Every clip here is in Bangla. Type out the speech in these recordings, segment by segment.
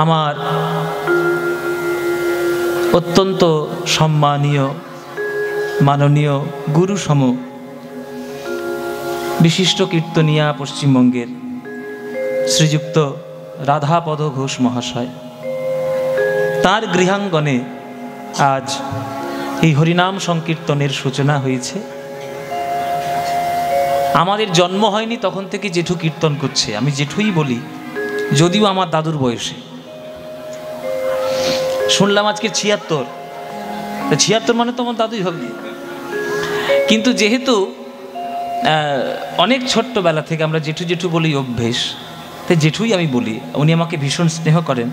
আমার অত্যন্ত সম্মানীয় মাননীয় গুরুসম বিশিষ্ট কীর্তনিয়া পশ্চিমবঙ্গের শ্রীযুক্ত রাধাপদ ঘোষ মহাশয়, তার গৃহাঙ্গনে আজ এই হরিনাম সংকীর্তনের সূচনা হয়েছে। আমাদের জন্ম হয়নি তখন থেকে জেঠু কীর্তন করছে, আমি জেঠুই বলি, যদিও আমার দাদুর বয়সে। শুনলাম আজকে 76 মানে তো আমার দাদুই হবে। কিন্তু যেহেতু অনেক ছোট্টবেলা থেকে আমরা জেঠু জেঠু বলি অভ্যেস, তাই জেঠুই আমি বলি। উনি আমাকে ভীষণ স্নেহ করেন।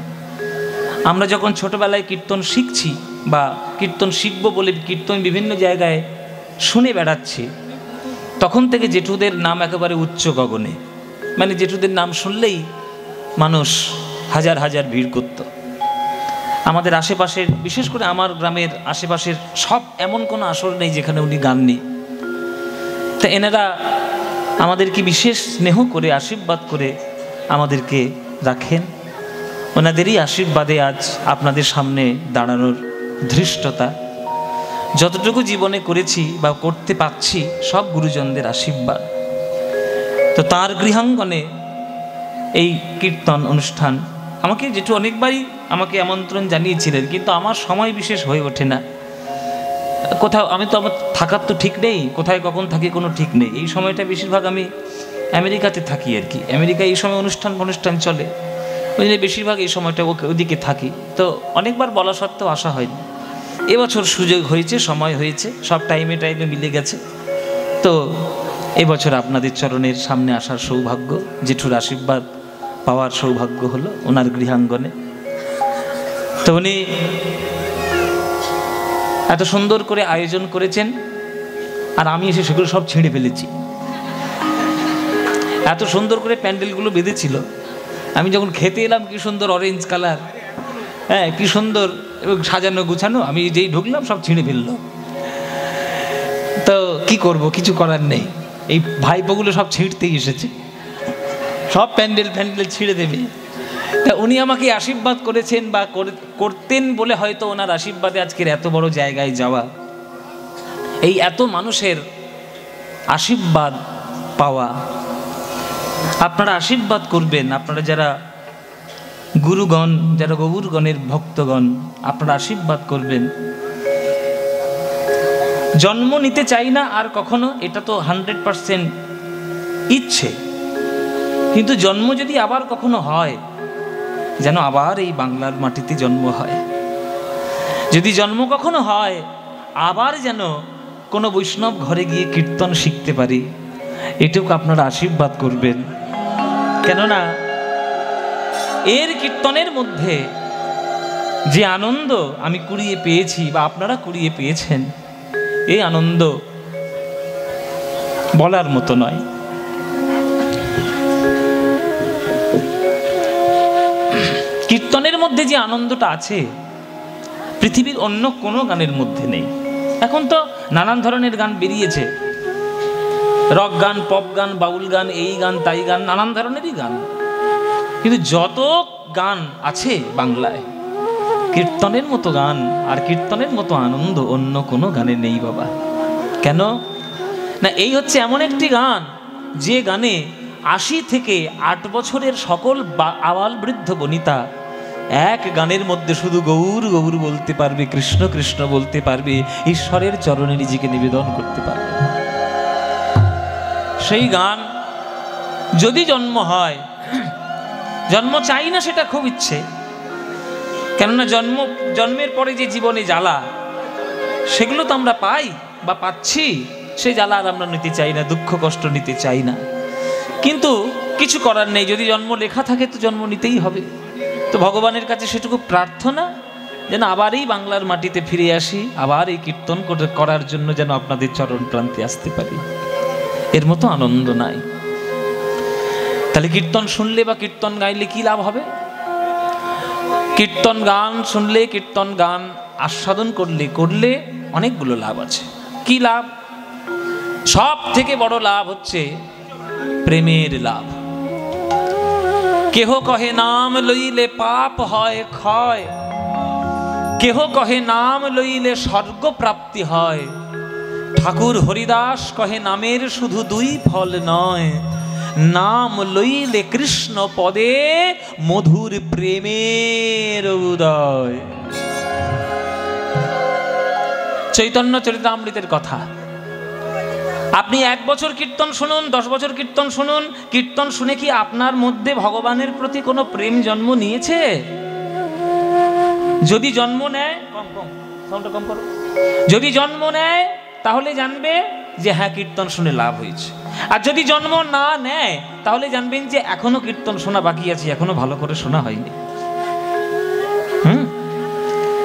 আমরা যখন ছোটবেলায় কীর্তন শিখছি বা কীর্তন শিখবো বলে কীর্তন বিভিন্ন জায়গায় শুনে বেড়াচ্ছি, তখন থেকে জেঠুদের নাম একেবারে উচ্চ গগনে, মানে জেঠুদের নাম শুনলেই মানুষ হাজার হাজার ভিড় করত। আমাদের আশেপাশের, বিশেষ করে আমার গ্রামের আশেপাশের সব এমন কোনো আসর নেই যেখানে উনি গাননি। তা এনারা আমাদেরকে বিশেষ স্নেহ করে আশীর্বাদ করে আমাদেরকে রাখেন। ওনাদেরই আশীর্বাদে আজ আপনাদের সামনে দাঁড়ানোর ধৃষ্টতা। যতটুকু জীবনে করেছি বা করতে পারছি সব গুরুজনদের আশীর্বাদ। তো তার গৃহাঙ্গনে এই কীর্তন অনুষ্ঠান আমাকে যেটু অনেকবারই আমাকে আমন্ত্রণ জানিয়েছিলেন, কিন্তু আমার সময় বিশেষ হয়ে ওঠে না। কোথাও আমি তো আমার থাকার তো ঠিক নেই, কোথায় কখন থাকি কোনো ঠিক নেই। এই সময়টা বেশিরভাগ আমি আমেরিকাতে থাকি আর কি। আমেরিকায় এই সময় অনুষ্ঠান চলে, ওই জন্য বেশিরভাগ এই সময়টা ওদিকে থাকি। তো অনেকবার বলা সত্ত্বেও আসা হয়নি। এবছর সুযোগ হয়েছে, সময় হয়েছে, সব টাইমে মিলে গেছে। তো এবছর আপনাদের চরণের সামনে আসার সৌভাগ্য, জেঠুর আশীর্বাদ পাওয়ার সৌভাগ্য হলো ওনার গৃহাঙ্গনে। তো উনি এত সুন্দর করে আয়োজন করেছেন, আর আমি এসে সেগুলো সব ছিঁড়ে ফেলেছি। এত সুন্দর করে প্যান্ডেলগুলো বেঁধেছিল, আমি যখন খেতে এলাম কি সুন্দর অরেঞ্জ কালার, হ্যাঁ কি সুন্দর এবং সাজানো গুছানো, আমি যেই ঢুকলাম সব ছিঁড়ে ফেললো। তো কি করব, কিছু করার নেই। এই ভাইপোগুলো সব ছিঁড়তেই এসেছে, সব প্যান্ডেল ছিঁড়ে দেবে। তা উনি আমাকে আশীর্বাদ করেছেন বা করতেন বলে হয়তো ওনার আশীর্বাদে আজকের এত বড় জায়গায় যাওয়া, এই এত মানুষের আশীর্বাদ পাওয়া। আপনারা আশীর্বাদ করবেন, আপনারা যারা গুরুগণ, যারা গৌরগণের ভক্তগণ, আপনারা আশীর্বাদ করবেন। জন্ম নিতে চাই না আর কখনো, এটা তো 100% ইচ্ছে, কিন্তু জন্ম যদি আবার কখনো হয়, যেন আবার এই বাংলার মাটিতে জন্ম হয়। যদি জন্ম কখনো হয়, আবার যেন কোনো বৈষ্ণব ঘরে গিয়ে কীর্তন শিখতে পারি, এটুকু আপনারা আশীর্বাদ করবেন। কেননা এর কীর্তনের মধ্যে যে আনন্দ আমি কুড়িয়ে পেয়েছি বা আপনারা কুড়িয়ে পেয়েছেন, এই আনন্দ বলার মতো নয়। কীর্তনের মধ্যে যে আনন্দটা আছে, পৃথিবীর অন্য কোনো গানের মধ্যে নেই। এখন তো নানান ধরনের গান বেরিয়েছে, রক গান, পপ গান, বাউল গান, এই গান তাই গান, নানান ধরনেরই গান। কিন্তু যত গান আছে বাংলায়, কীর্তনের মতো গান আর কীর্তনের মতো আনন্দ অন্য কোনো গানে নেই বাবা। কেন না, এই হচ্ছে এমন একটি গান যে গানে 80 থেকে 8 বছরের সকল আবাল বৃদ্ধ বনিতা এক গানের মধ্যে শুধু গৌর গৌর বলতে পারবে, কৃষ্ণ কৃষ্ণ বলতে পারবে, ঈশ্বরের চরণে নিজেকে নিবেদন করতে পারবে। সেই গান যদি জন্ম হয়, জন্ম চাই না সেটা খুব ইচ্ছে, কেননা জন্মের পরে যে জীবনে জ্বালা, সেগুলো তো আমরা পাই বা পাচ্ছি, সেই জ্বালা আর আমরা নিতে চাই না, দুঃখ কষ্ট নিতে চাই না। কিন্তু কিছু করার নেই, যদি জন্ম লেখা থাকে তো জন্ম নিতেই হবে। তো ভগবানের কাছে সেটুকু প্রার্থনা যেন আবার এই বাংলার মাটিতে ফিরে আসি, আবার এই কীর্তন করার জন্য যেন আপনাদের চরণ প্রান্তে আসতে পারি। এর মতো আনন্দ নাই। তাহলে কীর্তন শুনলে বা কীর্তন গাইলে কি লাভ হবে? কীর্তন গান শুনলে, কীর্তন গান আস্বাদন করলে অনেকগুলো লাভ আছে। কি লাভ? সব থেকে বড় লাভ হচ্ছে প্রেমের লাভ। কেহ কহে নাম লইলে পাপ হয় ক্ষয়, কেহ কহে নাম লইলে স্বর্গ প্রাপ্তি হয়। ঠাকুর হরিদাস কহে নামের শুধু দুই ফল নয়, নাম লইলে কৃষ্ণ পদে মধুর প্রেমের উদয়। চৈতন্য চরিতামৃতের কথা। আপনি 1 বছর কীর্তন শুনুন, 10 বছর কীর্তন শুনুন, কীর্তন শুনে কি আপনার মধ্যে ভগবানের প্রতি কোনো প্রেম জন্ম নিয়েছে? যদি জন্ম নেয়, কম করো, যদি জন্ম নেয় তাহলে জানবে যে হ্যাঁ কীর্তন শুনে লাভ হয়েছে। আর যদি জন্ম না নেয় তাহলে জানবেন যে এখনো কীর্তন শোনা বাকি আছে, এখনো ভালো করে শোনা হয়নি।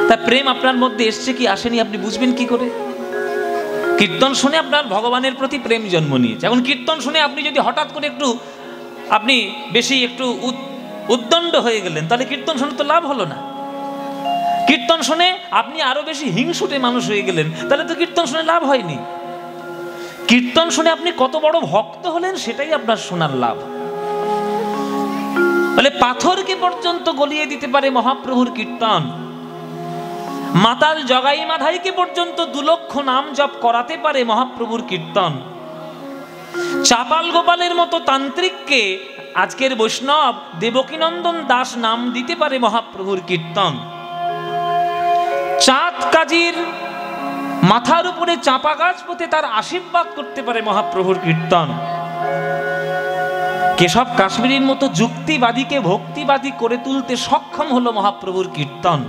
তা প্রেম আপনার মধ্যে এসছে কি আসেনি আপনি বুঝবেন কি করে? কীর্তন শুনে আপনার ভগবানের প্রতি প্রেম জন্ম নিয়েছে। এখন কীর্তন শুনে আপনি যদি হঠাৎ করে আপনি বেশি একটু উদ্দণ্ড হয়ে গেলেন, তাহলে কীর্তন শুনে তো লাভ হলো না। কীর্তন শুনে আপনি আরো বেশি হিংসুটে মানুষ হয়ে গেলেন, তাহলে তো কীর্তন শুনে লাভ হয়নি। কীর্তন শুনে আপনি কত বড় ভক্ত হলেন সেটাই আপনার শোনার লাভ। বলে পাথরকে পর্যন্ত গলিয়ে দিতে পারে মহাপ্রভুর কীর্তন, মাতাল জগাই মাধাইকে পর্যন্ত 2 লক্ষ নাম জপ করাতে পারে মহাপ্রভুর কীর্তন। চাপাল গোপালের মতো তান্ত্রিককে আজকের বৈষ্ণব দেবকীনন্দন দাস নাম দিতে পারে মহাপ্রভুর কীর্তন। চাঁদ কাজীর মাথার উপরে চাপা গাছ পোতে তার আশীর্বাদ করতে পারে মহাপ্রভুর কীর্তন। কেশব কাশ্মীরের মতো যুক্তিবাদীকে ভক্তিবাদী করে তুলতে সক্ষম হলো মহাপ্রভুর কীর্তন।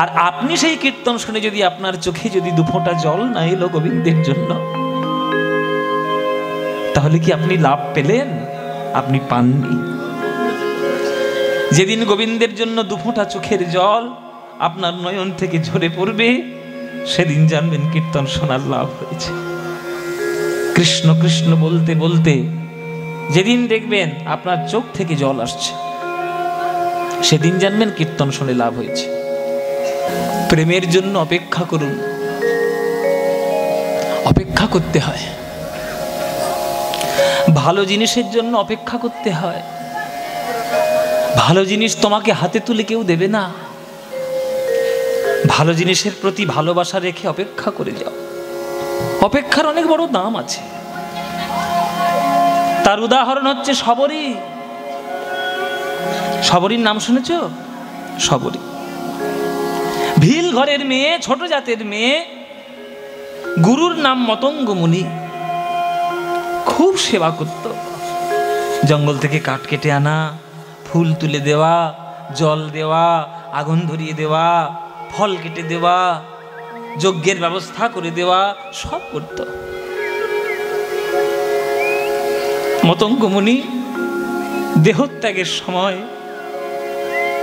আর আপনি সেই কীর্তন শুনে যদি আপনার চোখে যদি 2 ফোঁটা জল না এলো গোবিন্দের জন্য, তাহলে কি আপনি লাভ পেলেন? আপনি পাননি। যেদিন গোবিন্দের জন্য 2 ফোঁটা চোখের জল আপনার নয়ন থেকে ঝরে পড়বে, সেদিন জানবেন কীর্তন শোনার লাভ হয়েছে। কৃষ্ণ কৃষ্ণ বলতে বলতে যেদিন দেখবেন আপনার চোখ থেকে জল আসছে, সেদিন জানবেন কীর্তন শুনে লাভ হয়েছে। প্রেমের জন্য অপেক্ষা করুন, অপেক্ষা করতে হয়। ভালো জিনিসের জন্য অপেক্ষা করতে হয়। ভালো জিনিস তোমাকে হাতে তুলে কেউ দেবে না। ভালো জিনিসের প্রতি ভালোবাসা রেখে অপেক্ষা করে যাও। অপেক্ষার অনেক বড় দাম আছে। তার উদাহরণ হচ্ছে শবরী। শবরীর নাম শুনেছ? শবরী ভিল ঘরের মেয়ে, ছোট জাতের মেয়ে, গুরুর নাম মতঙ্গ মুনি। খুব সেবা করত। জঙ্গল থেকে কাঠ কেটে আনা, ফুল তুলে দেওয়া, জল দেওয়া, আগুন ধরিয়ে দেওয়া, ফল কেটে দেওয়া, যজ্ঞের ব্যবস্থা করে দেওয়া, সব করত। মতঙ্গ মুনি দেহত্যাগের সময়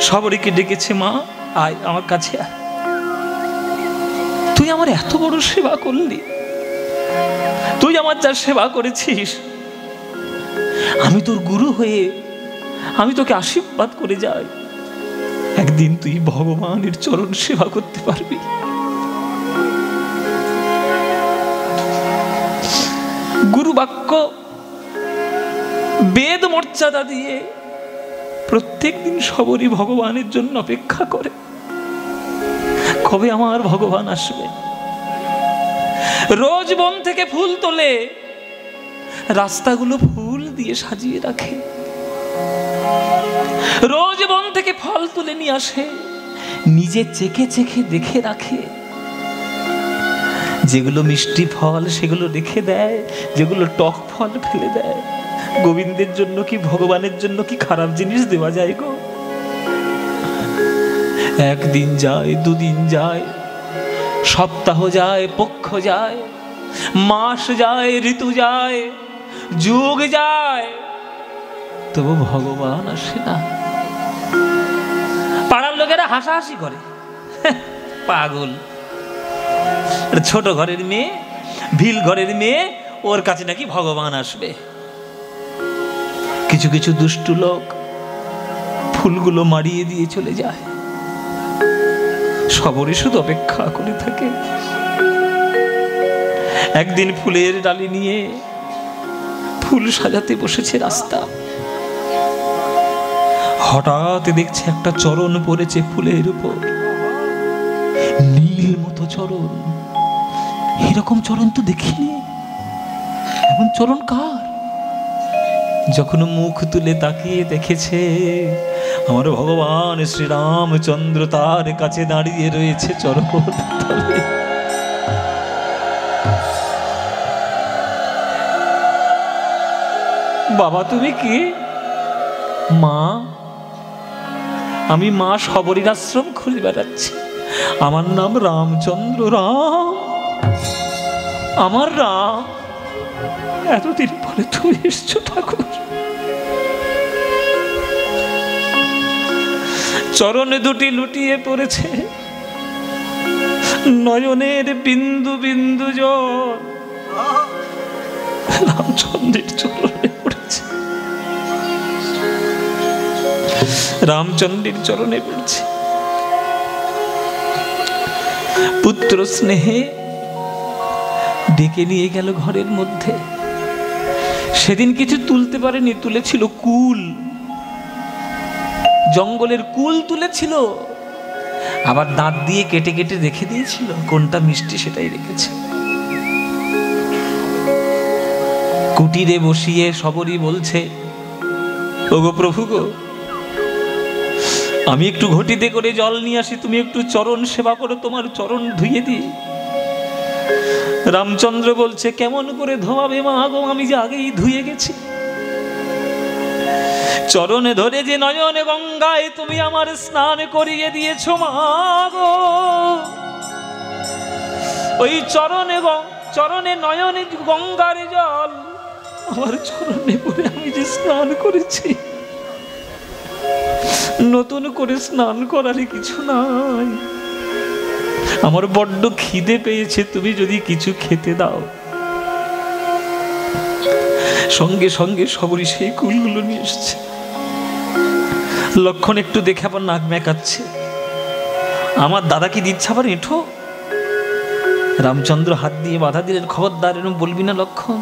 শবরীকে ডেকেছে, মা আয় আমার কাছে আয়, তুই আমার এত বড় সেবা করলি, তুই আমার যা সেবা করেছিস, আমি তোর গুরু হয়ে আমি তোকে আশীর্বাদ করে যাই, একদিন তুই ভগবানের চরণ সেবা করতে পারবি। গুরু বাক্য বেদ মর্যাদা দিয়ে প্রত্যেক দিন শবরী ভগবানের জন্য অপেক্ষা করে, কবে আমার ভগবান আসবে। রোজ বন থেকে ফুল তোলে, রাস্তাগুলো ফুল দিয়ে সাজিয়ে রাখে। রোজ বন থেকে ফল তুলে নিয়ে আসে, নিজে চেখে চেখে দেখে রাখে। যেগুলো মিষ্টি ফল সেগুলো রেখে দেয়, যেগুলো টক ফল ফেলে দেয়। গোবিন্দের জন্য কি, ভগবানের জন্য কি খারাপ জিনিস দেওয়া যায় গো? একদিন যায়, দুদিন যায়, সপ্তাহ যায়, পক্ষ যায়, মাস যায়, ঋতু যায়, যুগ যায়, তবু ভগবান আসে না। পাড়ার লোকেরা হাসাহাসি করে, পাগল, ছোট ঘরের মেয়ে, ভিল ঘরের মেয়ে, ওর কাছে নাকি ভগবান আসবে। কিছু কিছু দুষ্টু লোক ফুলগুলো মারিয়ে দিয়ে চলে যায়, শবরী শুধু অপেক্ষা করে থাকে। একদিন ফুলের ডালি নিয়ে ফুল সাজাতে বসেছে রাস্তা। হঠাৎ দেখছে একটা চরণ পড়েছে ফুলের উপর, নীল মতো চরণ। এরকম চরণ তো দেখিনি, এমন চরণ কার? যখন মুখ তুলে তাকিয়ে দেখেছে আমার ভগবান শ্রীরামচন্দ্র তার কাছে দাঁড়িয়ে রয়েছে চরণ তলে। বাবা তুমি কি? মা, আমি মা শবরীর আশ্রম খুলে বেড়াচ্ছি। আমার নাম রামচন্দ্র। রাম, আমার রাম। এতদিন পরে তুই এসছো ঠাকুর। চরণে দুটি লুটিয়ে পড়েছে, নয়নের বিন্দু বিন্দু জল রামচন্দ্রের চরণে পড়েছে, রামচন্দ্রের চরণে পড়ছে। পুত্র স্নেহে ডেকে নিয়ে গেল ঘরের মধ্যে। সেদিন কিছু তুলতে পারেনি, তুলেছিল কুল, জঙ্গলের কুল তুলেছিল, আবার দাঁত দিয়ে কেটে কেটে রেখে দিয়েছিল, কোনটা মিষ্টি সেটাই রেখেছে। কুটিরে বসিয়ে শবরী বলছে, ওগো প্রভু গো, আমি একটু ঘটিতে করে জল নিয়ে আসি, তুমি একটু চরণ সেবা করো, তোমার চরণ ধুইয়ে দিই। রামচন্দ্র বলছে, কেমন করে ধোয়াবে মা গো, আমি যে আগেই ধুয়ে গেছি। চরণে ধরে যে নয়নে গঙ্গায় তুমি আমার স্নান করিয়ে দিয়েছ মা গো, ওই চরণে নয়নে গঙ্গার জল আমার চরণে পড়ে আমি যে স্নান করেছি, নতুন করে স্নান করারই কিছু নাই। আমার বড্ড খিদে পেয়েছে, তুমি যদি কিছু খেতে দাও। সঙ্গে সঙ্গে শবরী সেই কুলগুলো নিয়ে এসছে। লক্ষণ একটু দেখে আবার নাক মেকাচ্ছে, আমার দাদা কি দিচ্ছে আবার এঁঠো? রামচন্দ্র হাত দিয়ে বাধা দিলেন, খবরদার এরকম বলবি না লক্ষণ,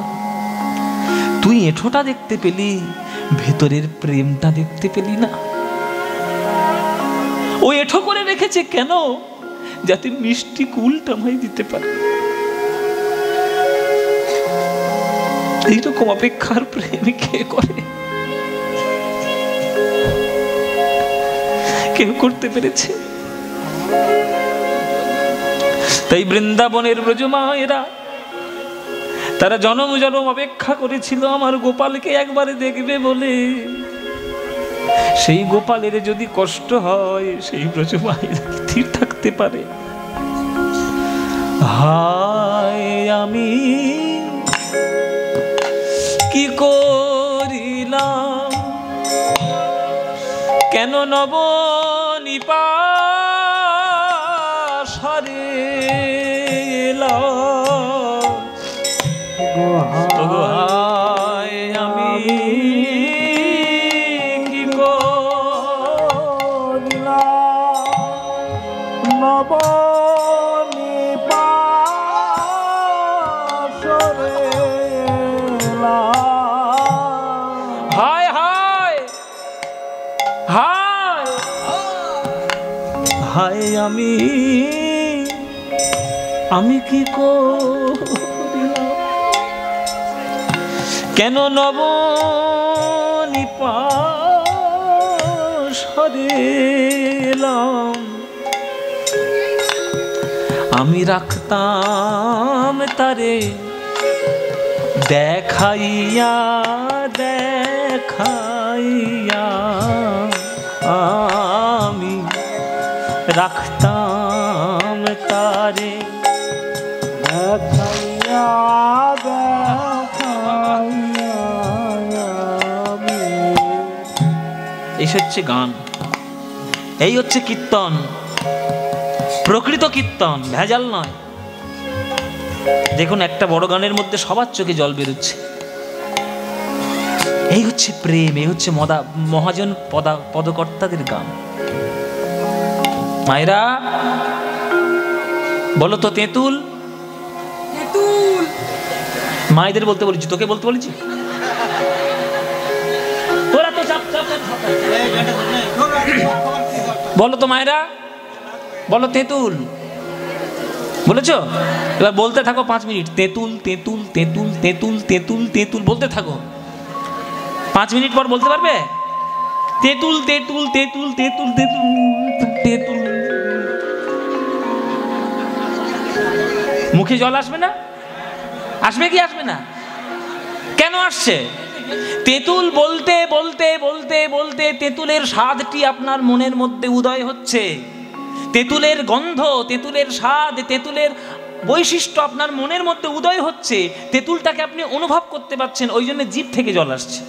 তুই এঁঠোটা দেখতে পেলি, ভেতরের প্রেমটা দেখতে পেলি না। ও এঁঠো করে রেখেছে কেন? যাতে মিষ্টি কুলটা আমায় দিতে পারে। এইরকম অপেক্ষার প্রেম কে করে? কেউ করতে পেরেছে? তাই বৃন্দাবনের ব্রজমায়েরা তারা জনম জনম অপেক্ষা করেছিল আমার গোপালকে একবারে দেখবে বলে। সেই গোপালের যদি কষ্ট হয়, সেই ব্রজমায়েরা স্থির থাকতে পারে? হায় আমি কি করিলাম, কেন নবনিপাশরে হায় আমি কি করিলাম, নবনিপাশরে হায় হায় হায় হায় আমি কি করিলাম, কেন নবনিপাশরে এলাম। আমি রাখতাম তারে দেখাইয়া দেখাইয়া, আমি রাখতাম তারে দেখাইয়া দেখাইয়া। এই হচ্ছে গান, এই হচ্ছে কীর্তন, প্রকৃত কীর্তন, ভেজাল নয়। দেখুন একটা বড় গানের মধ্যে সবার চোখে জল বেরোচ্ছে। এই হচ্ছে প্রেম, এই হচ্ছে মহাজন পদকর্তাদের গান। মায়েরা বলো তো, তেঁতুল মায়েদের বলতে বলেছি, তোকে বলতে বলেছি? তোরা তো চাপ চাপ বলো তো মায়েরা, বলো তেঁতুল, বলেছ? এবার বলতে থাকো 5 মিনিট, তেঁতুল তেঁতুল তেঁতুল তেঁতুল তেঁতুল তেঁতুল বলতে থাকো। 5 মিনিট পর বলতে পারবে তেঁতুল তেঁতুল তেঁতুল তেঁতুল তেঁতুল তেঁতুল। মুখে জল আসবে না? আসবে কি আসবে না? কেন আসছে? তেঁতুল বলতে বলতে বলতে বলতে তেঁতুলের স্বাদটি আপনার মনের মধ্যে উদয় হচ্ছে। তেঁতুলের গন্ধ, তেঁতুলের স্বাদ, তেঁতুলের বৈশিষ্ট্য আপনার মনের মধ্যে উদয় হচ্ছে। তেঁতুলটাকে আপনি অনুভব করতে পারছেন, ওই জন্য জিভ থেকে জল আসছে।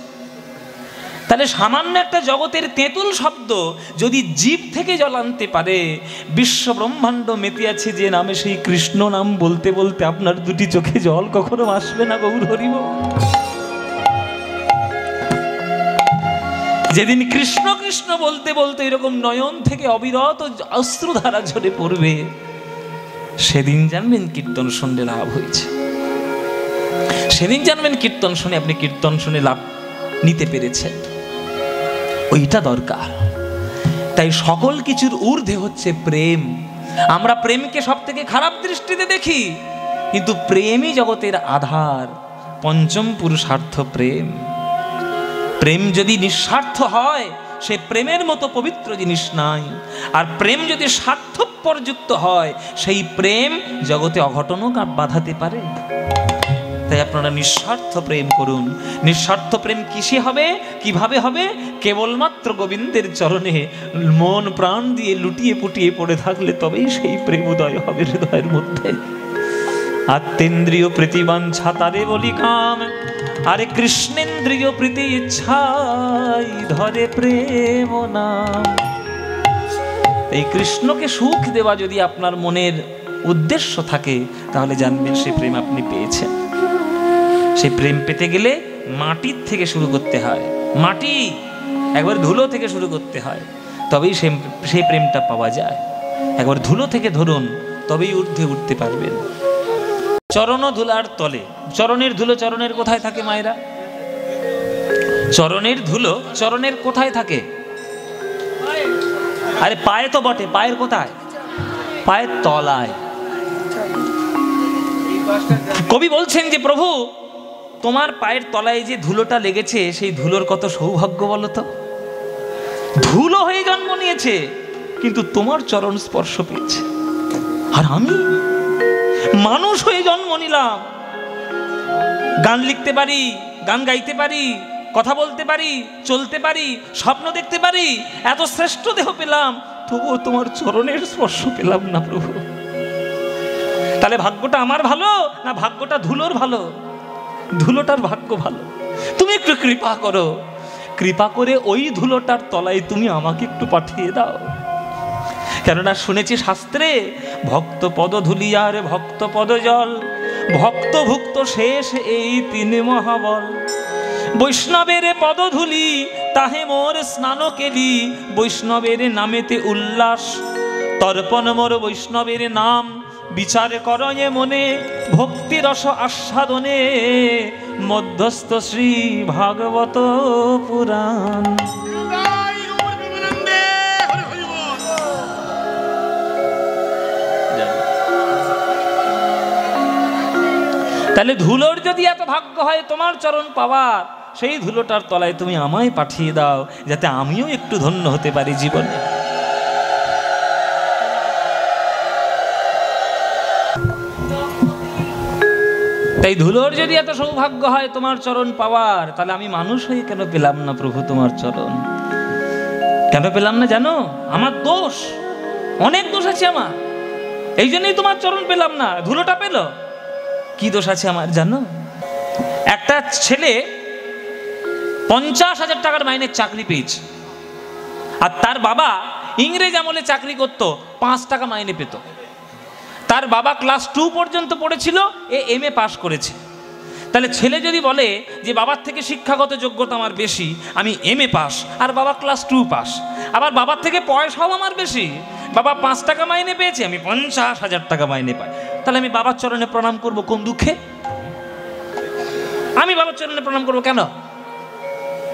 তাহলে সামান্য একটা জগতের তেঁতুল শব্দ যদি জিভ থেকে জল আনতে পারে, বিশ্ব ব্রহ্মাণ্ড মেতে আছে যে নামে, সেই কৃষ্ণ নাম বলতে বলতে আপনার দুটি চোখে জল কখনো আসবে না? গৌর হরিব। যেদিন কৃষ্ণ কৃষ্ণ বলতে বলতে এরকম নয়ন থেকে অবিরত অশ্রুধারা ঝরে পড়বে, সেদিন জানবেন কীর্তন শুনলে লাভ হয়েছে। সেদিন জানবেন কীর্তন শুনে আপনি কীর্তন শুনে লাভ নিতে পেরেছেন। ওইটা দরকার। তাই সকল কিছুর ঊর্ধ্বে হচ্ছে প্রেম। আমরা প্রেমকে সব থেকে খারাপ দৃষ্টিতে দেখি, কিন্তু প্রেমই জগতের আধার, পঞ্চম পুরুষার্থ প্রেম। প্রেম যদি নিঃস্বার্থ হয়, সে প্রেমের মতো পবিত্র জিনিস নাই। আর প্রেম যদি স্বার্থপরযুক্ত হয়, সেই প্রেম জগতে অঘটনও বাধাতে পারে। তাই আপনারা নিঃস্বার্থ প্রেম করুন। নিঃস্বার্থ প্রেম কিসে হবে, কিভাবে হবে? কেবলমাত্র গোবিন্দের চরণে মন প্রাণ দিয়ে লুটিয়ে পুটিয়ে পড়ে থাকলে তবেই সেই প্রেম উদয় হবে হৃদয়ের মধ্যে। আত্মেন্দ্রিয় প্রীতিবাঞ্ছা তারে বলি কাম, আরে কৃষ্ণেন্দ্রিয় প্রীতি ইচ্ছাই ধরে প্রেম নাম। এই কৃষ্ণকে সুখ দেওয়া যদি আপনার মনের উদ্দেশ্য থাকে, তাহলে জানবেন সেই প্রেম আপনি পেয়েছেন। সেই প্রেম পেতে গেলে মাটির থেকে শুরু করতে হয়, মাটি একবার ধুলো থেকে শুরু করতে হয়, তবেই সেই প্রেমটা পাওয়া যায়। একবার ধুলো থেকে ধরুন, তবেই ঊর্ধ্বে উঠতে পারবেন। চরণ ধুলার তলে, চরণের ধুলো চরণের কোথায় থাকে মায়েরা? চরণের ধুলো চরণের কোথায় থাকে? আরে পায়ে তো বটে, পায়ের কোথায়? পায়ের তলায়। কবি বলছেন যে প্রভু, তোমার পায়ের তলায় যে ধুলোটা লেগেছে, সেই ধুলোর কত সৌভাগ্য বলো তো। ধুলো হয়ে জন্ম নিয়েছে, কিন্তু তোমার চরণ স্পর্শ পেয়েছে। আর আমি মানুষ হয়ে জন্ম নিলাম, গান লিখতে পারি, গান গাইতে পারি, কথা বলতে পারি, চলতে পারি, স্বপ্ন দেখতে পারি, এত শ্রেষ্ঠ দেহ পেলাম, তবুও তোমার চরণের স্পর্শ পেলাম না প্রভু। তাহলে ভাগ্যটা আমার ভালো না ভাগ্যটা ধুলোর ভালো? ধুলোটার ভাগ্য ভালো। তুমি একটু কৃপা করো, কৃপা করে ওই ধুলোটার তলায় তুমি আমাকে একটু পাঠিয়ে দাও। কেননা শুনেছি শাস্ত্রে, ভক্ত পদ ধুলিয়ার ভক্ত পদ জল, ভক্ত ভুক্ত শেষ এই 3 মহাবল। বৈষ্ণবের পদ ধুলি তাহে মোর স্নান কেলি, বৈষ্ণবের নামেতে উল্লাস। তর্পণ মোর বৈষ্ণবের নাম, বিচার করয়ে মনে, ভক্তি রস আস্বাদনে, মধ্যস্থ শ্রী ভাগবত পুরাণ। তাহলে ধুলোর যদি এত ভাগ্য হয় তোমার চরণ পাওয়ার, সেই ধুলোটার তলায় তুমি আমায় পাঠিয়ে দাও, যাতে আমিও একটু ধন্য হতে পারি জীবনে। তাই ধুলোর যদি এত সৌভাগ্য হয় তোমার চরণ পাওয়ার, তাহলে আমি মানুষ হয়ে কেন পেলাম না প্রভু তোমার চরণ? কেন পেলাম না জানো? আমার দোষ, অনেক দোষ আছে আমার, এই জন্যই তোমার চরণ পেলাম না। ধুলোটা পেল, কি দোষ আছে আমার জানো? একটা ছেলে 50,000 টাকার মাইনের চাকরি পেয়েছে, আর তার বাবা ইংরেজ আমলে চাকরি করতো, 5 টাকা মাইনে পেত। তার বাবা ক্লাস 2 পর্যন্ত পড়েছিল, MA পাস করেছে। তাহলে ছেলে যদি বলে যে বাবার থেকে শিক্ষাগত যোগ্যতা আমার বেশি, আমি MA পাস, আর বাবা ক্লাস 2 পাস, আবার বাবার থেকে পয়সাও আমার বেশি, বাবা 5 টাকা মাইনে পেয়েছে, আমি 50,000 টাকা মাইনে পাই, তাহলে আমি বাবার চরণে প্রণাম করব কোন দুঃখে? আমি বাবার চরণে প্রণাম করব কেন?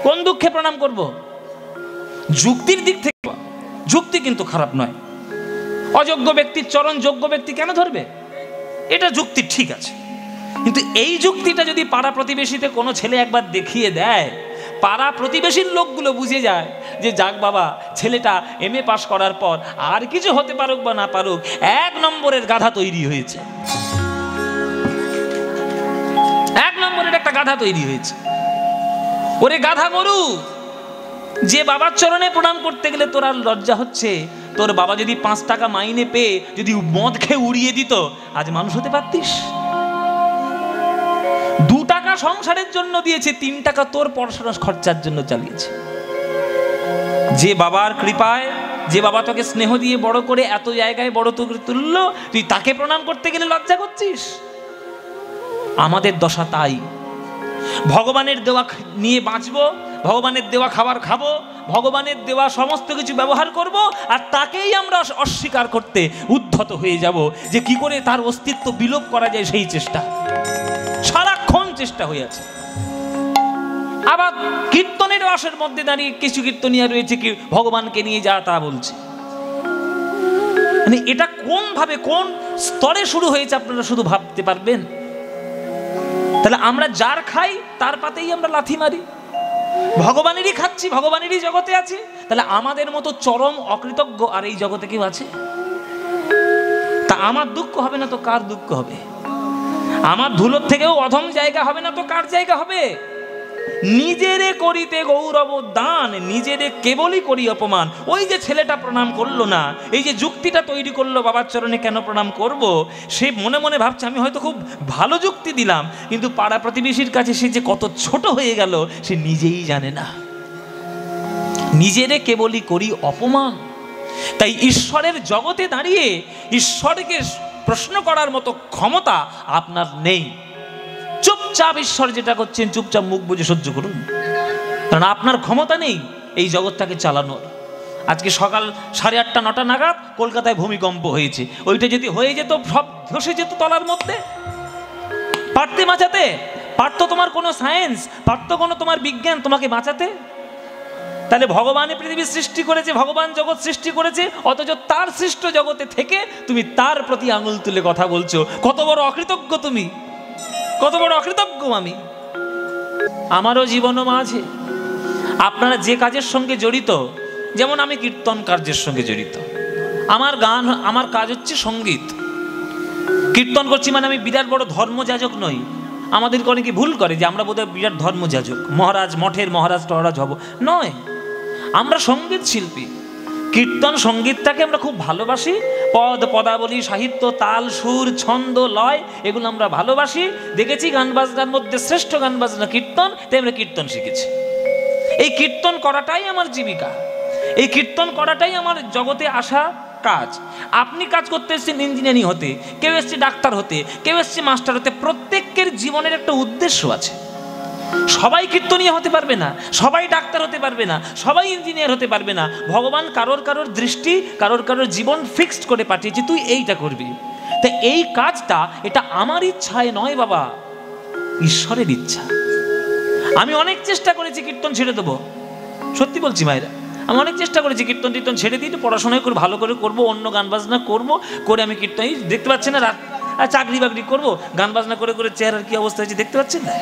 কোন দুঃখে প্রণাম করব? যুক্তির দিক থেকে যুক্তি কিন্তু খারাপ নয়। অযোগ্য ব্যক্তির চরণ যোগ্য ব্যক্তি কেন ধরবে, এটা যুক্তি ঠিক আছে। কিন্তু এই যুক্তিটা যদি পাড়া প্রতিবেশীতে কোনো ছেলে একবার দেখিয়ে দেয়, পাড়া প্রতিবেশীর লোকগুলো বুঝে যায় যে যাক বাবা, ছেলেটা MA পাস করার পর আর কিছু হতে পারুক বা না পারুক, 1 নম্বরের গাধা তৈরি হয়েছে, 1 নম্বরের একটা গাধা তৈরি হয়েছে। ওরে গাধা গরু, যে বাবার চরণে প্রণাম করতে গেলে তোর আর লজ্জা হচ্ছে, তোর বাবা যদি 5 টাকা মাইনে পেয়ে যদি মদ খেয়ে উড়িয়ে দিত, আজ মানুষ হতে পারতিস? 2 টাকা সংসারের জন্য দিয়েছে, 3 টাকা তোর পড়াশোনার খরচার জন্য চালিয়েছে। যে বাবার কৃপায়, যে বাবা তোকে স্নেহ দিয়ে বড় করে এত জায়গায় বড় করে তুললো, তুই তাকে প্রণাম করতে গেলে লজ্জা করছিস। আমাদের দশা তাই। ভগবানের দেওয়া নিয়ে বাঁচবো, ভগবানের দেওয়া খাবার খাবো, ভগবানের দেওয়া সমস্ত কিছু ব্যবহার করব, আর তাকেই আমরা অস্বীকার করতে উদ্ধত হয়ে যাব যে কি করে তার অস্তিত্ব বিলোপ করা যায়, সেই চেষ্টা সারাক্ষণ চেষ্টা হয়ে আছে। আবার কীর্তনের রসের মধ্যে দাঁড়িয়ে কিছু কীর্তনিয়া রয়েছে কি ভগবানকে নিয়ে যা তা বলছে। মানে এটা কোন ভাবে কোন স্তরে শুরু হয়েছে আপনারা শুধু ভাবতে পারবেন। তাহলে আমরা যার খাই তার পাতেই আমরা লাথি মারি, ভগবানেরই খাচ্ছি, ভগবানেরই জগতে আছি। তাহলে আমাদের মতো চরম অকৃতজ্ঞ আর এই জগতে কেউ আছে? তা আমার দুঃখ হবে না তো কার দুঃখ হবে? আমার ধুলোর থেকেও অধম জায়গা হবে না তো কার জায়গা হবে? নিজেরে করিতে গৌরব দান, নিজেরে কেবলই করি অপমান। ওই যে ছেলেটা প্রণাম করলো না, এই যে যুক্তিটা তৈরি করলো বাবার চরণে কেন প্রণাম করব, সে মনে মনে ভাবছে আমি হয়তো খুব ভালো যুক্তি দিলাম, কিন্তু পাড়া প্রতিবেশীর কাছে সে যে কত ছোট হয়ে গেল সে নিজেই জানে না। নিজেরে কেবলই করি অপমান। তাই ঈশ্বরের জগতে দাঁড়িয়ে ঈশ্বরকে প্রশ্ন করার মতো ক্ষমতা আপনার নেই। চুপচাপ ঈশ্বর যেটা করছেন চুপচাপ মুখ বুজে সহ্য করুন, কারণ আপনার ক্ষমতা নেই এই জগৎটাকে চালানোর। আজকে সকাল 8:30 9টা নাগাদ কলকাতায় ভূমিকম্প হয়েছে, ওইটা যদি হয়ে যেত সব ধসে যেত তলার মধ্যে। পারতে বাঁচাতে? পারতো তোমার কোনো সায়েন্স, পারতো কোনো তোমার বিজ্ঞান তোমাকে বাঁচাতে? তাহলে ভগবান পৃথিবী সৃষ্টি করেছে, ভগবান জগৎ সৃষ্টি করেছে, অথচ তার সৃষ্ট জগতে থেকে তুমি তার প্রতি আঙুল তুলে কথা বলছো। কত বড় অকৃতজ্ঞ তুমি, কত বড় অকৃতজ্ঞ আমি। আমারও জীবনও মাঝে আপনারা যে কাজের সঙ্গে জড়িত, যেমন আমি কীর্তন কার্যের সঙ্গে জড়িত, আমার গান, আমার কাজ হচ্ছে সঙ্গীত। কীর্তন করছি মানে আমি বিরাট বড় ধর্মযাজক নই। আমাদেরকে অনেকে ভুল করে যে আমরা বোধহয় বিরাট ধর্মযাজক, মহারাজ, মঠের মহারাজ টহারাজ হব, নয়। আমরা সঙ্গীত শিল্পী। কীর্তন সঙ্গীতটাকে আমরা খুব ভালোবাসি। পদ, পদাবলী, সাহিত্য, তাল, সুর, ছন্দ, লয় এগুলো আমরা ভালোবাসি। দেখেছি গান বাজনার মধ্যে শ্রেষ্ঠ গান বাজনা কীর্তন, তাই আমরা কীর্তন শিখেছি। এই কীর্তন করাটাই আমার জীবিকা, এই কীর্তন করাটাই আমার জগতে আসা কাজ। আপনি কাজ করতে এসেছেন ইঞ্জিনিয়ারিং হতে, কেউ এসছে ডাক্তার হতে, কেউ এসছে মাস্টার হতে। প্রত্যেকের জীবনের একটা উদ্দেশ্য আছে। সবাই কীর্তনীয় হতে পারবে না, সবাই ডাক্তার হতে পারবে না, সবাই ইঞ্জিনিয়ার হতে পারবে না। ভগবান কারোর কারোর দৃষ্টি, কারোর কারোর জীবন ফিক্সড করে পাঠিয়েছে, তুই এইটা করবি। তা এই কাজটা এটা আমার ইচ্ছায় নয় বাবা, ঈশ্বরের ইচ্ছা। আমি অনেক চেষ্টা করেছি কীর্তন ছেড়ে দেবো, সত্যি বলছি মায়েরা, আমি অনেক চেষ্টা করেছি কীর্তন টীর্তন ছেড়ে দিই, পড়াশোনায় করে ভালো করে করবো, অন্য গান বাজনা করবো, করে আমি কীর্তন দেখতে পাচ্ছি না, রাত চাকরি বাকরি করবো, গান বাজনা করে করে চেহারার কি অবস্থা হয়েছে দেখতে পাচ্ছেন না?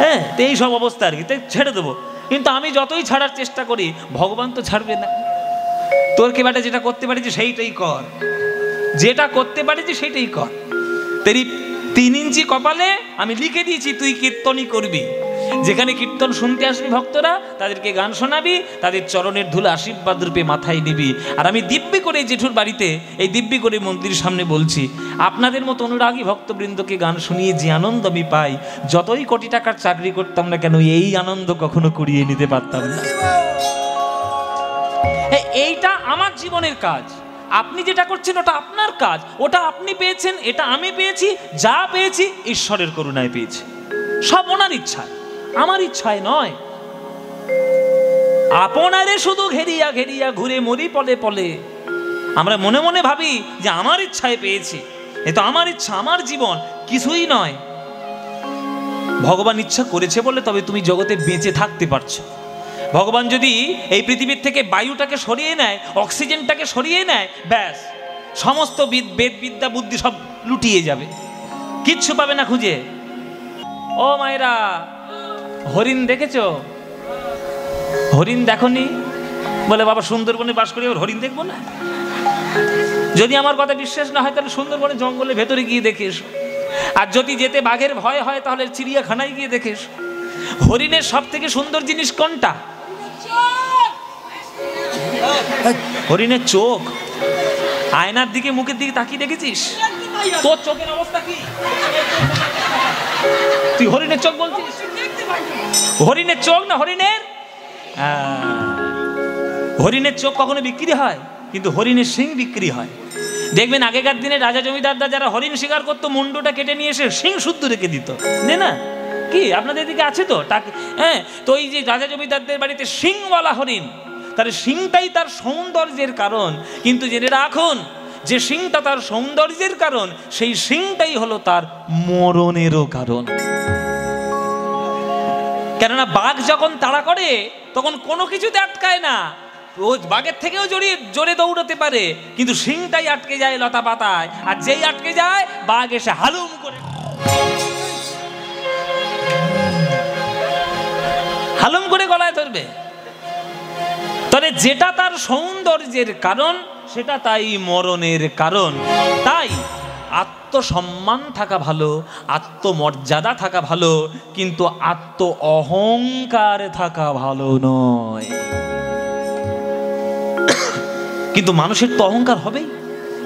হ্যাঁ, তো এই সব অবস্থা আর কি, তাই ছেড়ে দেবো। কিন্তু আমি যতই ছাড়ার চেষ্টা করি ভগবান তো ছাড়বে না। তোর কে বেটা যেটা করতে পারিস সেইটাই কর, যেটা করতে পারিস সেইটাই কর। তেরি 3 ইঞ্চি কপালে আমি লিখে দিয়েছি তুই কীর্তনই করবি। যেখানে কীর্তন শুনতে আসবি ভক্তরা, তাদেরকে গান শোনাবি, তাদের চরণের ধুলো আশীর্বাদ রূপে মাথায় নিবি। আর আমি দিব্যি করে জেঠুর বাড়িতে, এই দিব্যি করে মন্দিরের সামনে বলছি, আপনাদের মতো অনুরাগী ভক্তবৃন্দকে গান শুনিয়ে যে আনন্দ আমি পাই, যতই কোটি টাকার চাকরি করতাম না কেন এই আনন্দ কখনো কুড়িয়ে নিতে পারতাম না। এইটা আমার জীবনের কাজ। আপনি যেটা করছেন ওটা আপনার কাজ, ওটা আপনি পেয়েছেন, এটা আমি পেয়েছি। যা পেয়েছি ঈশ্বরের করুণায় পেয়েছি, সব ওনার ইচ্ছায়, আমার ইচ্ছায় নয়। আপনারে শুধু ঘেরিয়া ঘেরিয়া ঘুরে মরি পলে পলে। আমরা মনে মনে ভাবি যে আমার ইচ্ছায় পেয়েছি, এ তো আমার ইচ্ছা, আমার জীবন, কিছুই নয়। ভগবান ইচ্ছা করেছে বলে তবে তুমি জগতে বেঁচে থাকতে পারছো। ভগবান যদি এই পৃথিবীর থেকে বায়ুটাকে সরিয়ে নেয়, অক্সিজেনটাকে সরিয়ে নেয়, ব্যাস সমস্ত বেদ বিদ্যা বুদ্ধি সব লুটিয়ে যাবে, কিচ্ছু পাবে না খুঁজে। ও মায়েরা, হরিণ দেখেছো? হরিণ দেখনি? বলে বাবা সুন্দরবনে বাস করি, হরিণ দেখবো না? যদি আমার কথা বিশ্বাস না হয় তাহলে সুন্দরবনে জঙ্গলের ভেতরে গিয়ে দেখে এসো। আর যদি যেতে বাঘের ভয় হয় তাহলে চিড়িয়াখানায় গিয়ে দেখে এসো। হরিণের সব থেকে সুন্দর জিনিস কোনটা? হরিণের চোখ। আয়নার দিকে মুখের দিকে তাকিয়ে দেখেছিস? তোর চোখের অবস্থা কি? তুই হরিণের চোখ বলছিস? হরিণের চোখ না হরিণের, হরিণের চোখ কখনো বিক্রি হয়? কিন্তু হরিণের শিং বিক্রি হয়। দেখবেন আগেকার দিনে রাজা জমিদাররা যারা হরিণ শিকার করতো, মুন্ডুটা কেটে নিয়ে এসে শিং শুদ্ধ রেখে দিত, না? কি আপনাদের দিকে আছে তো? হ্যাঁ, তো এই যে রাজা জমিদারদের বাড়িতে শিংওয়ালা হরিণ, তার শিংটাই তার সৌন্দর্যের কারণ। কিন্তু জেনে রাখুন, যে শিংটা তার সৌন্দর্যের কারণ, সেই শিংটাই হলো তার মরণেরও কারণ। কেননা বাঘ যখন তাড়া করে তখন কোনো কিছুতে আটকায় না, ও বাঘের থেকেও জোরে দৌড়াতে পারে, কিন্তু শিংটাই আটকে যায় লতা পাতায়। আর যেই আটকে যায়, বাঘ এসে হালুম করে গলায় ধরবে। তবে যেটা তার সৌন্দর্যের কারণ, সেটা তাই মরণের কারণ। তাই আত্মসম্মান থাকা ভালো, আত্মমর্যাদা থাকা ভালো, কিন্তু আত্ম অহংকার থাকা ভালো নয়। কিন্তু মানুষের তো অহংকার হবেই,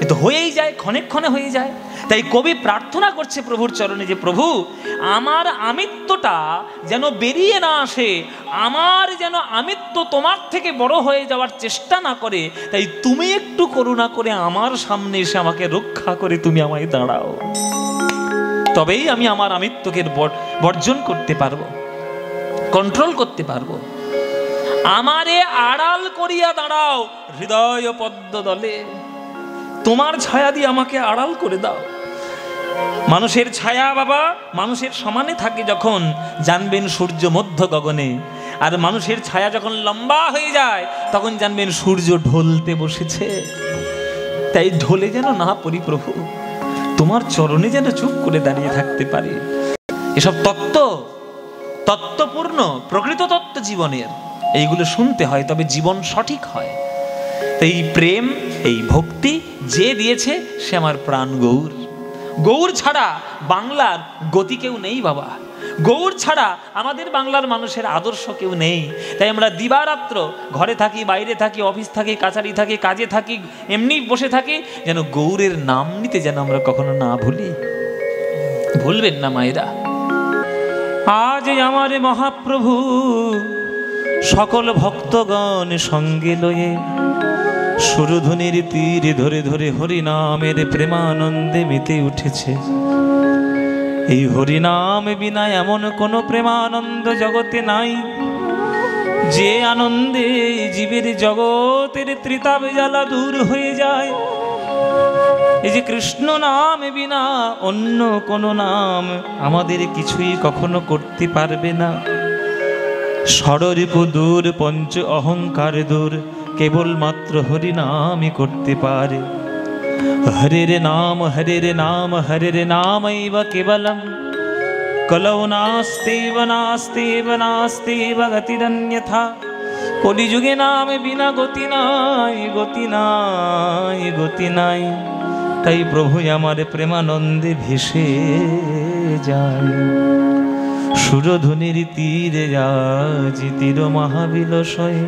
এ তো হয়েই যায়, ক্ষণে ক্ষণে হয়ে যায়। তাই কবি প্রার্থনা করছে প্রভুর চরণে যে প্রভু, আমার আমিত্বটা যেন বেরিয়ে না আসে, আমার যেন আমিত্ব তোমার থেকে বড় হয়ে যাওয়ার চেষ্টা না করে। তাই তুমি একটু করুণা করে আমার সামনে এসে আমাকে রক্ষা করে তুমি আমায় দাঁড়াও, তবেই আমি আমার আমিত্বকে বর্জন করতে পারবো, কন্ট্রোল করতে পারবো। আমারে আড়াল করিয়া দাঁড়াও হৃদয় পদ্ম দলে, তোমার ছায়া দিয়ে আমাকে আড়াল করে দাও। মানুষের ছায়া বাবা মানুষের সমানে থাকে যখন, জানবেন সূর্য মধ্য গগনে। আর মানুষের ছায়া যখন লম্বা হয়ে যায়, তখন জানবেন সূর্য ঢলতে বসেছে। তাই ঢলে যেন না পড়ি প্রভু, তোমার চরণে যেন চুপ করে দাঁড়িয়ে থাকতে পারি। এসব তত্ত্বপূর্ণ প্রকৃত তত্ত্ব জীবনের, এইগুলো শুনতে হয়, তবে জীবন সঠিক হয়। এই প্রেম, এই ভক্তি যে দিয়েছে, সে আমার প্রাণ গৌর। গৌর ছাড়া বাংলার গতি কেউ নেই বাবা, গৌর ছাড়া আমাদের বাংলার মানুষের আদর্শ কেউ নেই। তাই আমরা দিবারাত্র ঘরে থাকি, বাইরে থাকি, অফিস থাকি, কাছারি থাকি, কাজে থাকি, এমনি বসে থাকি, যেন গৌরের নাম নিতে যেন আমরা কখনো না ভুলি। ভুলবেন না মায়েরা। আজ আমার মহাপ্রভু সকল ভক্তগণ সঙ্গে লয়ে সুরধুনির তীরে ধরে ধরে হরিনামের প্রেমানন্দে মেতে উঠেছে। এই হরিনাম বিনা এমন কোনো প্রেমানন্দ জগতে নাই, যে আনন্দে জীবের জগতের ত্রিতাপ জ্বালা দূর হয়ে যায়। এই যে কৃষ্ণ নাম বিনা অন্য কোনো নাম আমাদের কিছুই কখনো করতে পারবে না। ষড়রিপ দূর, পঞ্চ অহংকার দূর, কেবলমাত্র হরিনামই করতে পারে। হরের নাম হরের নাম হরের নামৈব কেবলম, কলৌ নাস্তেব নাস্তেব নাস্তেব গতিরন্যথা। কলিযুগে নাম বিনা গতি নাই, গতি নাই, গতি নাই। তাই প্রভু আমার প্রেমানন্দে ভেসে যায়। সুরধুনির তীরে আজ তীর মহাবিলসয়,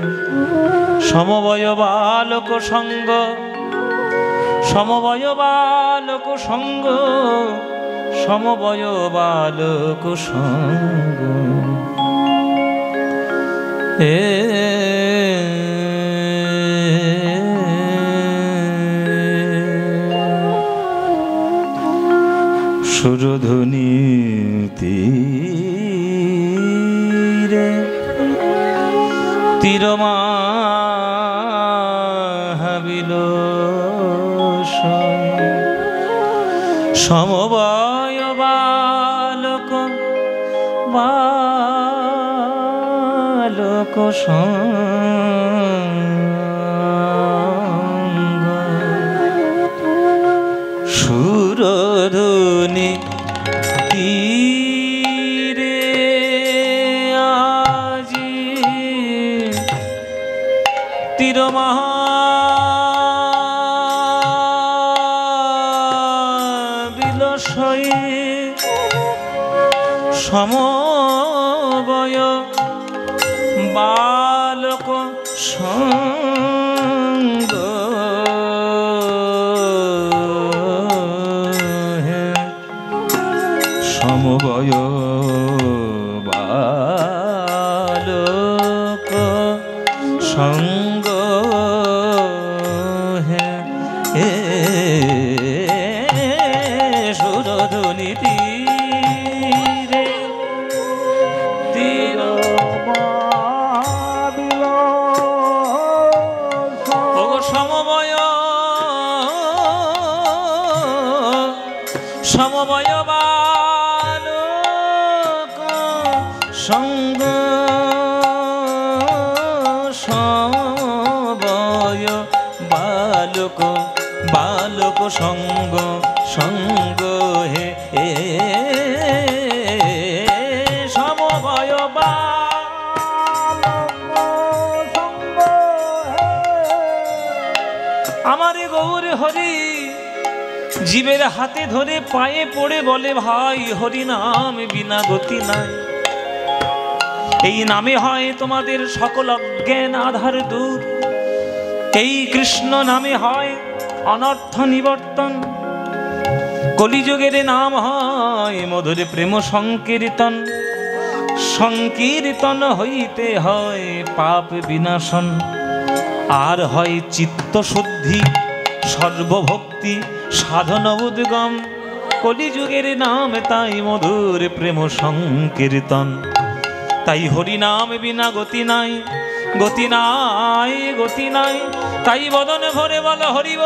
সমবয় বালক সঙ্গ, সমবয় বালক সঙ্গ, সমবয় বালক সঙ্গ। সুরধুনি তীরে তীর মহাবিলসয়, সমবয় বালক বালক বালক সঙ্গ সুরধুনি তীরে আজি তীরমহা সমবয় বালক সঙ্গ সমবয় বালক সঙ্গ সুরধুনি সমবয় বালক সঙ্গ সমবয় বালক বালক সঙ্গ সঙ্গ হে সমবয় বালক সঙ্গ আমারে গৌর হরি জীবের হাতে ধরে পায়ে পড়ে বলে ভাই হরি নাম বিনা গতি নাই। এই নামে হয় তোমাদের সকল অজ্ঞান আধার দূর। এই কৃষ্ণ নামে হয় অনর্থ নিবর্তন। কলিযুগের নাম হয় মধুর প্রেম সংকীর্তন। সংকীর্তন হইতে হয় পাপ বিনাশন। আর হয় চিত্ত শুদ্ধি সর্বভক্তি সাধন উদ্গম। কলিযুগের নাম তাই মধুর প্রেম সংকীর্তন। তাই হরি নাম বিনা গতি নাই, গতি নাই, গতি নাই। তাই বদন ভরে বল হরিব,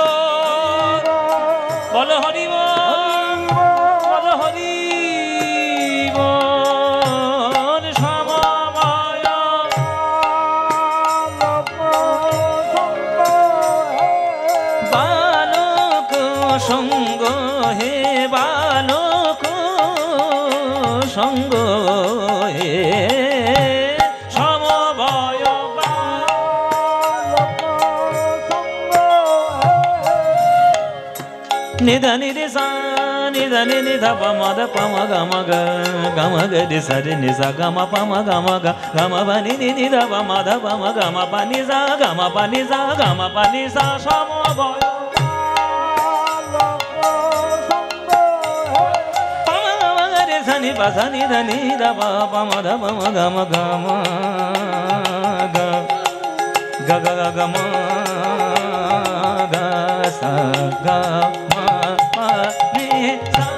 বল হরিব, বল হরিব। সঙ্গ হে বালক সঙ্গ হে সমবয় বালক সঙ্গ নিধানি রে সা নিধানি নিধা পমদ পম গম গ গম গ রে সা রে নি সা গম পম গম গ গম পানি নি নিধা পমদ পম গম পানি সা গম পানি সা গম পানি সা সমবয় ধনি বাধনি ধনি রব পম ধম গম গম গ গ গ গম গ সা গ ম প নি সা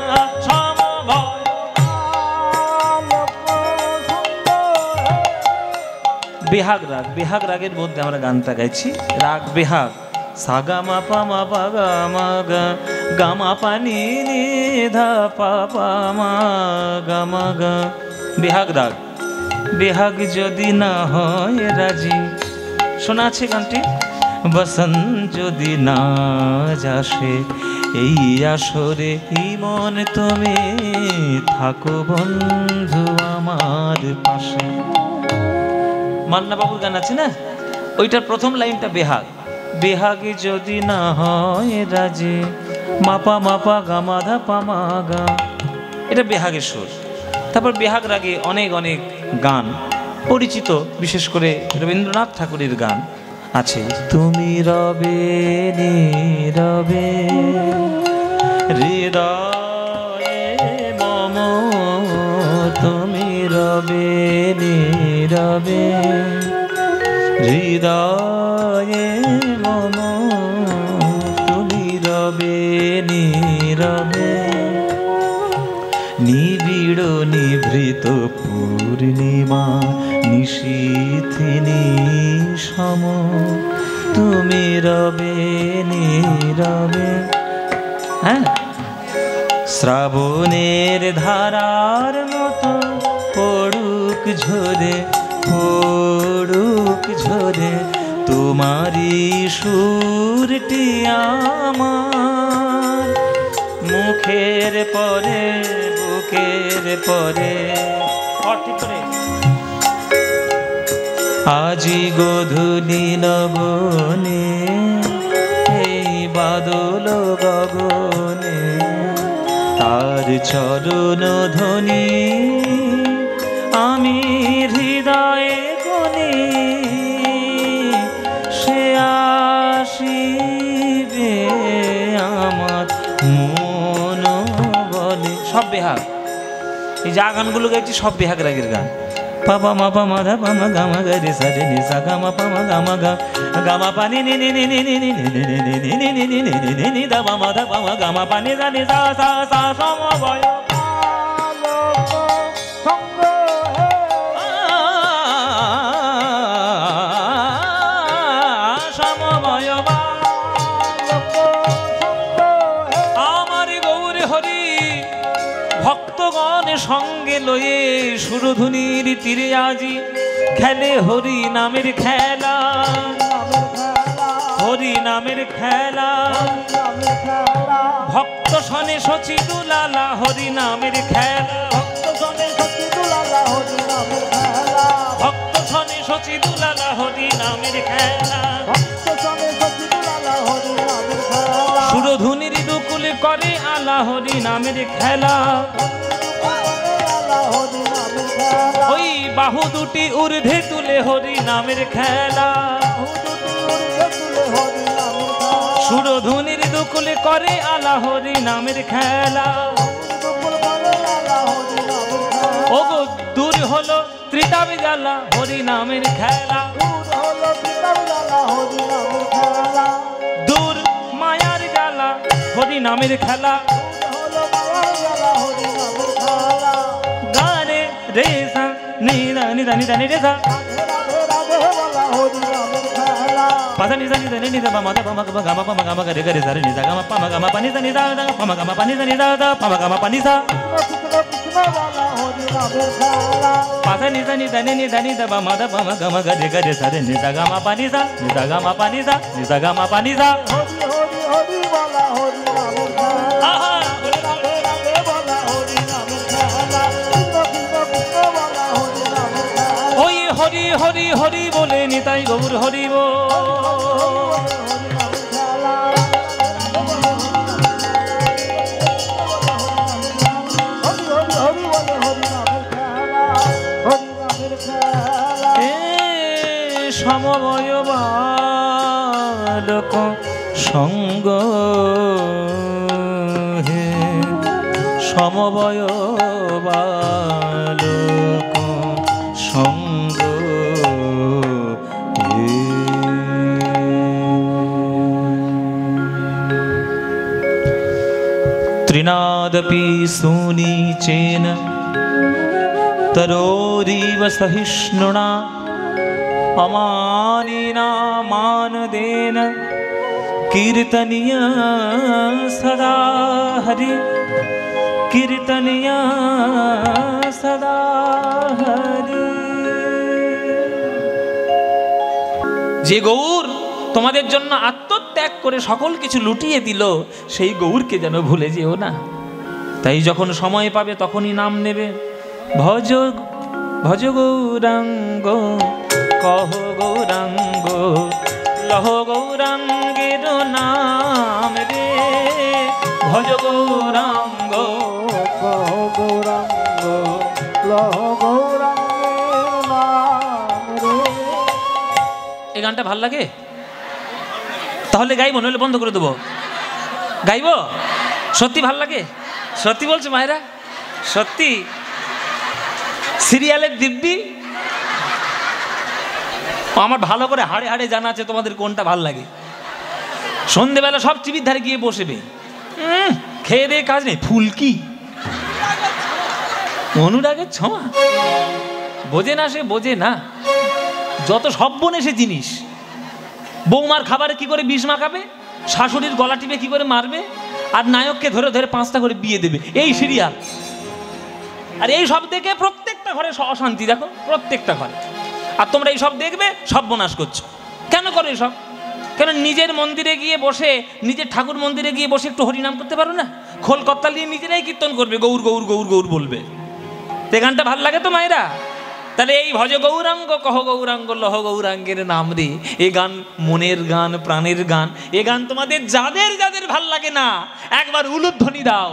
সমবয় বিহাগ রাগ। বিহাগ রাগের মধ্যে আমরা গানটা গাইছি। রাগ বিহাগ সা গা মা পা মা পা গা মা গা গা মা পা নি নি ধা পা পা মা গা মা গা। বিহাগ রাগ। বিহাগ যদি না হয় রাজি, শোনা আছে গানটি? বসন যদি না যাসে এই আসরে মন তুমি থাকো বন্ধু আমার পাশে। মান্না বাবুর গান আছে না, ওইটার প্রথম লাইনটা বেহাগ। বেহাগে যদি না হয় রাজি মাপা মাপা গামা ধা পামা গা, এটা বেহাগের সুর। তারপর বেহাগ রাগে অনেক অনেক গান পরিচিত, বিশেষ করে রবীন্দ্রনাথ ঠাকুরের গান আছে। তুমি রবে নীরবে হৃদয়ে মম, তুমি রবে নীরবে হৃদয়ে মম, তুমি রবে নীরবে নিবিড় নিভৃত পূর্ণিমা নিশীথিনী সম, তুমি রবে নীরবে। হ্যাঁ, শ্রাবণের ধারার মতো পড়ুক ঝরে পড়ুক ঝরে তোমারি সুরটি আমার মুখের পরে বুকের পরে। আজি গোধূলি লগনে এই বাদল গগনে তার চরণ ধ্বনি আমি হৃদয়ে কোণে সে আসিবে আমার মন বলে। সব বেহাগ, এই যা গানগুলো গাইছি সব বেহাগ রাগের গান। পাপা মা পা মা ধা পা মা গা মা গা রে সা রে নি সা গা মা পা মা গা মা গা গা মা পা নি নি নি নি নি নি নি নি নি নি নি নি নি নি নি দা মা ধা পা মা গা মা পা নি সা নি সা সা সা সমবয় সঙ্গ সমবয় আমার গৌর হরি ভক্তগণ সঙ্গে লয়ে সুরধুনির তীরে আজি খেলে হরি নামের খেলা, হরি নামের খেলা। ভক্ত শনে শচী দুলালা হরি নামের খেলা, ভক্ত শনে শচী দুলালা হরি নামের খেলা। সুরধুনির দুকুলে করে আলা হরি নামের খেলা। ওই বাহু দুটি ঊর্ধ্বে তুলে হরি নামের খেলা। সুরধুনির দুকুলে করে আলা হরি নামের খেলা। ওগো দূর হলো ত্রিতাবে জ্বালা হরি নামের খেলা। দূর মায়ার জ্বালা হরি নামের খেলা। গানে রে সা নি দা নি দা নি দা নি রে সা পাসা নি সা নি দা নি দা মা দা পা মা গা মা পা মা গা মা গা রে গা রে সা রে নি সা গা মা পা মা গা মা পা নি সা নি দা দা পা মা গা মা পা নি সা নি দা দা পা মা গা মা পা নি সা পাসা নি সা নি দা নি দা নি দা মা দা পা মা গা মা গা রে গা রে সা রে নি সা গা মা পা নি সা নি সা গা মা পা নি সা নি সা গা মা পা নি সা। ওই হরি হরি হরি বলে নিতাই গৌর হরি বল। সমবয় বালক সঙ্গ হে সমবয় বালক সঙ্গ হে। ত্রিনাদপি সুনীচেন তরোরিব সহিষ্ণুনা अमानिना मानदेन कीर्तनीय सदा हरि कीर्तनीय सदा हरि। যে গৌর তোমাদের জন্য আত্মত্যাগ করে সকল কিছু লুটিয়ে দিল সেই গৌরকে যেন ভুলে যেও না। তাই যখন সময় পাবে তখনই নাম নেবে। ভজ ভজ গৌরাঙ্গ কহ গৌরাঙ্গ লহ গৌরাঙ্গের নাম রে। ভজ গৌরাঙ্গ কহ গৌরাঙ্গ লহ গৌরাঙ্গের নাম রে। এই গানটা ভাল লাগে? তাহলে গাইব, নইলে বন্ধ করে দেবো। গাইব? সত্যি ভাল লাগে? সত্যি বলছে মায়েরা? সত্যি? সিরিয়ালের দিব্যি আমার ভালো করে হাড়ে হাড়ে জানা আছে তোমাদের কোনটা ভাল লাগে। সন্ধেবেলা সব টিভির ধারে গিয়ে বসবে, খেয়ে দিয়ে কাজ নেই, ফুলকি অনুরাগের ছোঁয়া। বোঝে না সে, বোঝে না। যত সব বনে সে জিনিস। বৌমার খাবারে কি করে বিষ মাখাবে, শাশুড়ির গলা টিপে কি করে মারবে, আর নায়ককে ধরে ধরে 5টা করে বিয়ে দেবে, এই সিরিয়াল। আর এই সব দেখে প্রত্যেকটা ঘরে অশান্তি। দেখো প্রত্যেকটা ঘরে আর তোমরা এইসব দেখবে সর্বনাশ করছো। কেন করো এসব? কেন নিজের মন্দিরে গিয়ে বসে, নিজের ঠাকুর মন্দিরে গিয়ে বসে একটু হরিনাম করতে পারো না? খোল কর্তাল দিয়ে নিজেরাই কীর্তন করবে, গৌর গৌর গৌর গৌর বলবে। তো গানটা ভাল লাগে তো মায়েরা? তাহলে এই ভজ গৌরাঙ্গ কহ গৌরাঙ্গ লহ গৌরাঙ্গের নাম রে, এ গান মনের গান, প্রাণের গান। এ গান তোমাদের যাদের যাদের ভাল লাগে না একবার উলুধ্বনি দাও।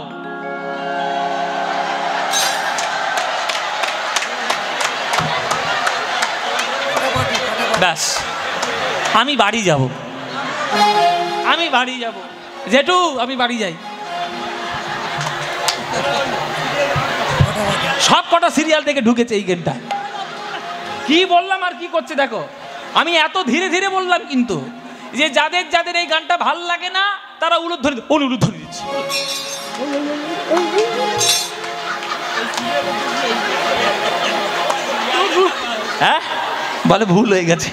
ব্যাস, আমি বাড়ি যাব, আমি বাড়ি যাব। জেঠু আমি বাড়ি যাই। সব কটা সিরিয়াল থেকে ঢুকেছে এই গেটটা। কি বললাম আর কি করছে দেখো। আমি এত ধীরে ধীরে বললাম কিন্তু, যে যাদের যাদের এই গানটা ভাল লাগে না তারা উলুধ্বনি দিচ্ছে। হ্যাঁ বলে ভুল হয়ে গেছে,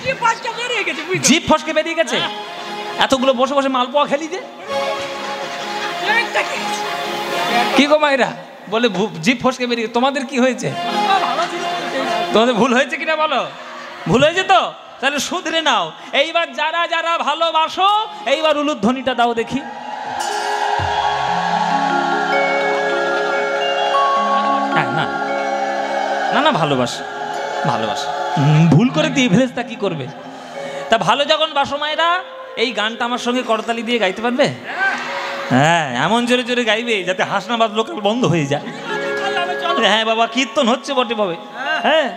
জিভ ফসকে বেরিয়ে গেছে। এতগুলো বসে বসে মালপোয়া খেলি যে কি গো মায়েরা, বলে জিভ ফসকে বেরিয়ে। তোমাদের কি হয়েছে? তোমাদের ভুল হয়েছে কিনা বলো? ভুল হয়েছে তো? তাহলে শুধরে নাও। এইবার যারা যারা ভালোবাসো এইবার উলুধ্বনিটা দাও দেখি। না না না, ভালোবাসো ভালোবাসো। ভুল করে দিয়ে ফেলেছ তা কি করবে? তা ভালো যখন বাসো মায়েরা, এই গানটা আমার সঙ্গে করতালি দিয়ে গাইতে পারবে? হ্যাঁ, এমন জোরে জোরে গাইবে যাতে হাসনাবাদ লোকাল বন্ধ হয়ে যায়। হ্যাঁ বাবা, কীর্তন হচ্ছে বটে পাবে। হ্যাঁ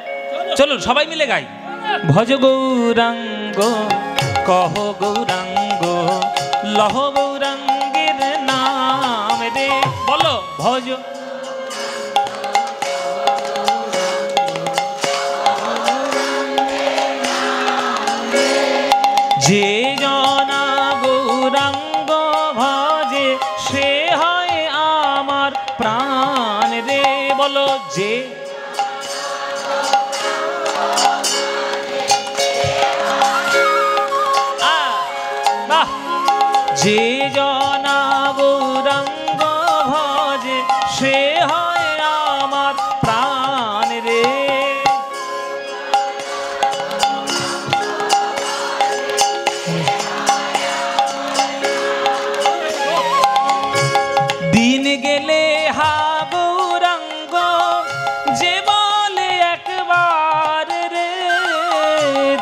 চলুন সবাই মিলে গাই। ভজ গৌরাঙ্গ কহ গৌরাঙ্গ লহ গৌরাঙ্গের নাম রে। বলো ভজ যে জনা গৌরাঙ্গ ভজে সে হয় আমার প্রাণ রে। বলো যে যে জনা গৌরাঙ্গ ভজে সে হয় আমার প্রাণ রে। দিন গেলে হা গৌরাঙ্গ যে বলে একবার রে,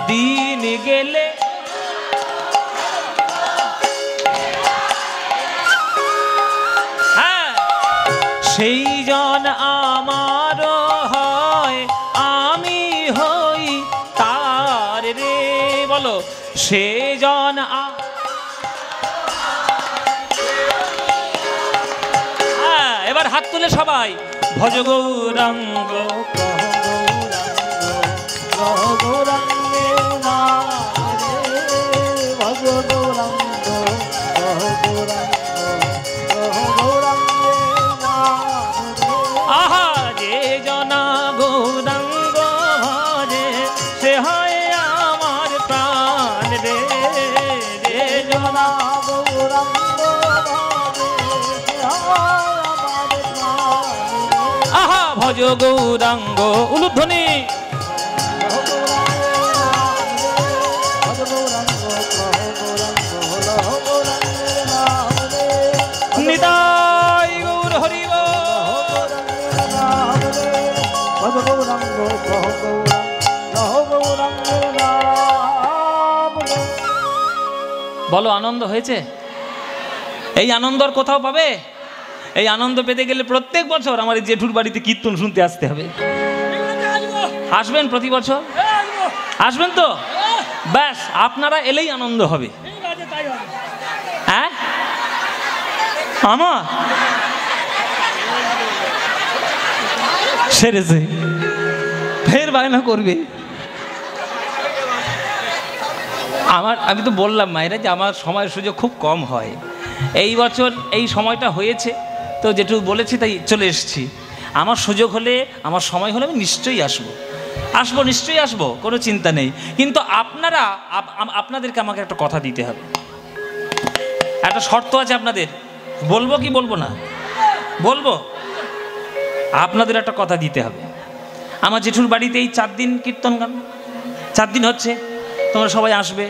দিন গেলে সেই জন আমার হয়, আমি হই তার রে। বলো সে জন এবার হাত তুলে সবাই ভজ গৌরাঙ্গ আহা যে জনা গৌরাঙ্গ ভজে সে হয় আমার প্রাণ রে। যে জনা গৌরাঙ্গ আহা ভজ গৌরাঙ্গ উলুধ্বনি। নিতাই গৌর হরি বলো আনন্দ হয়েছে? এই আনন্দ আর কোথাও পাবে? এই আনন্দ পেতে গেলে প্রত্যেক বছর আমার এই জেঠুর বাড়িতে কীর্তন শুনতে আসতে হবে। আসবেন প্রতি বছর? আসবেন তো? ব্যাস, আপনারা এলেই আনন্দ হবে। হ্যাঁ আমার সেরেছে, ফের বায়না করবে। আমি তো বললাম মায়েরা যে আমার সময়ের সুযোগ খুব কম হয়। এই বছর এই সময়টা হয়েছে তো যেটু বলেছি তাই চলে এসেছি। আমার সুযোগ হলে, আমার সময় হলে আমি নিশ্চয়ই আসবো, নিশ্চয়ই আসবো, কোনো চিন্তা নেই। কিন্তু আপনাদেরকে আমাকে একটা কথা দিতে হবে, একটা শর্ত আছে আপনাদের। বলবো কি বলবো না? বলবো। আপনাদের একটা কথা দিতে হবে। আমার জেঠুর বাড়িতে এই 4 দিন কীর্তন গান, 4 দিন হচ্ছে, তোমরা সবাই আসবে,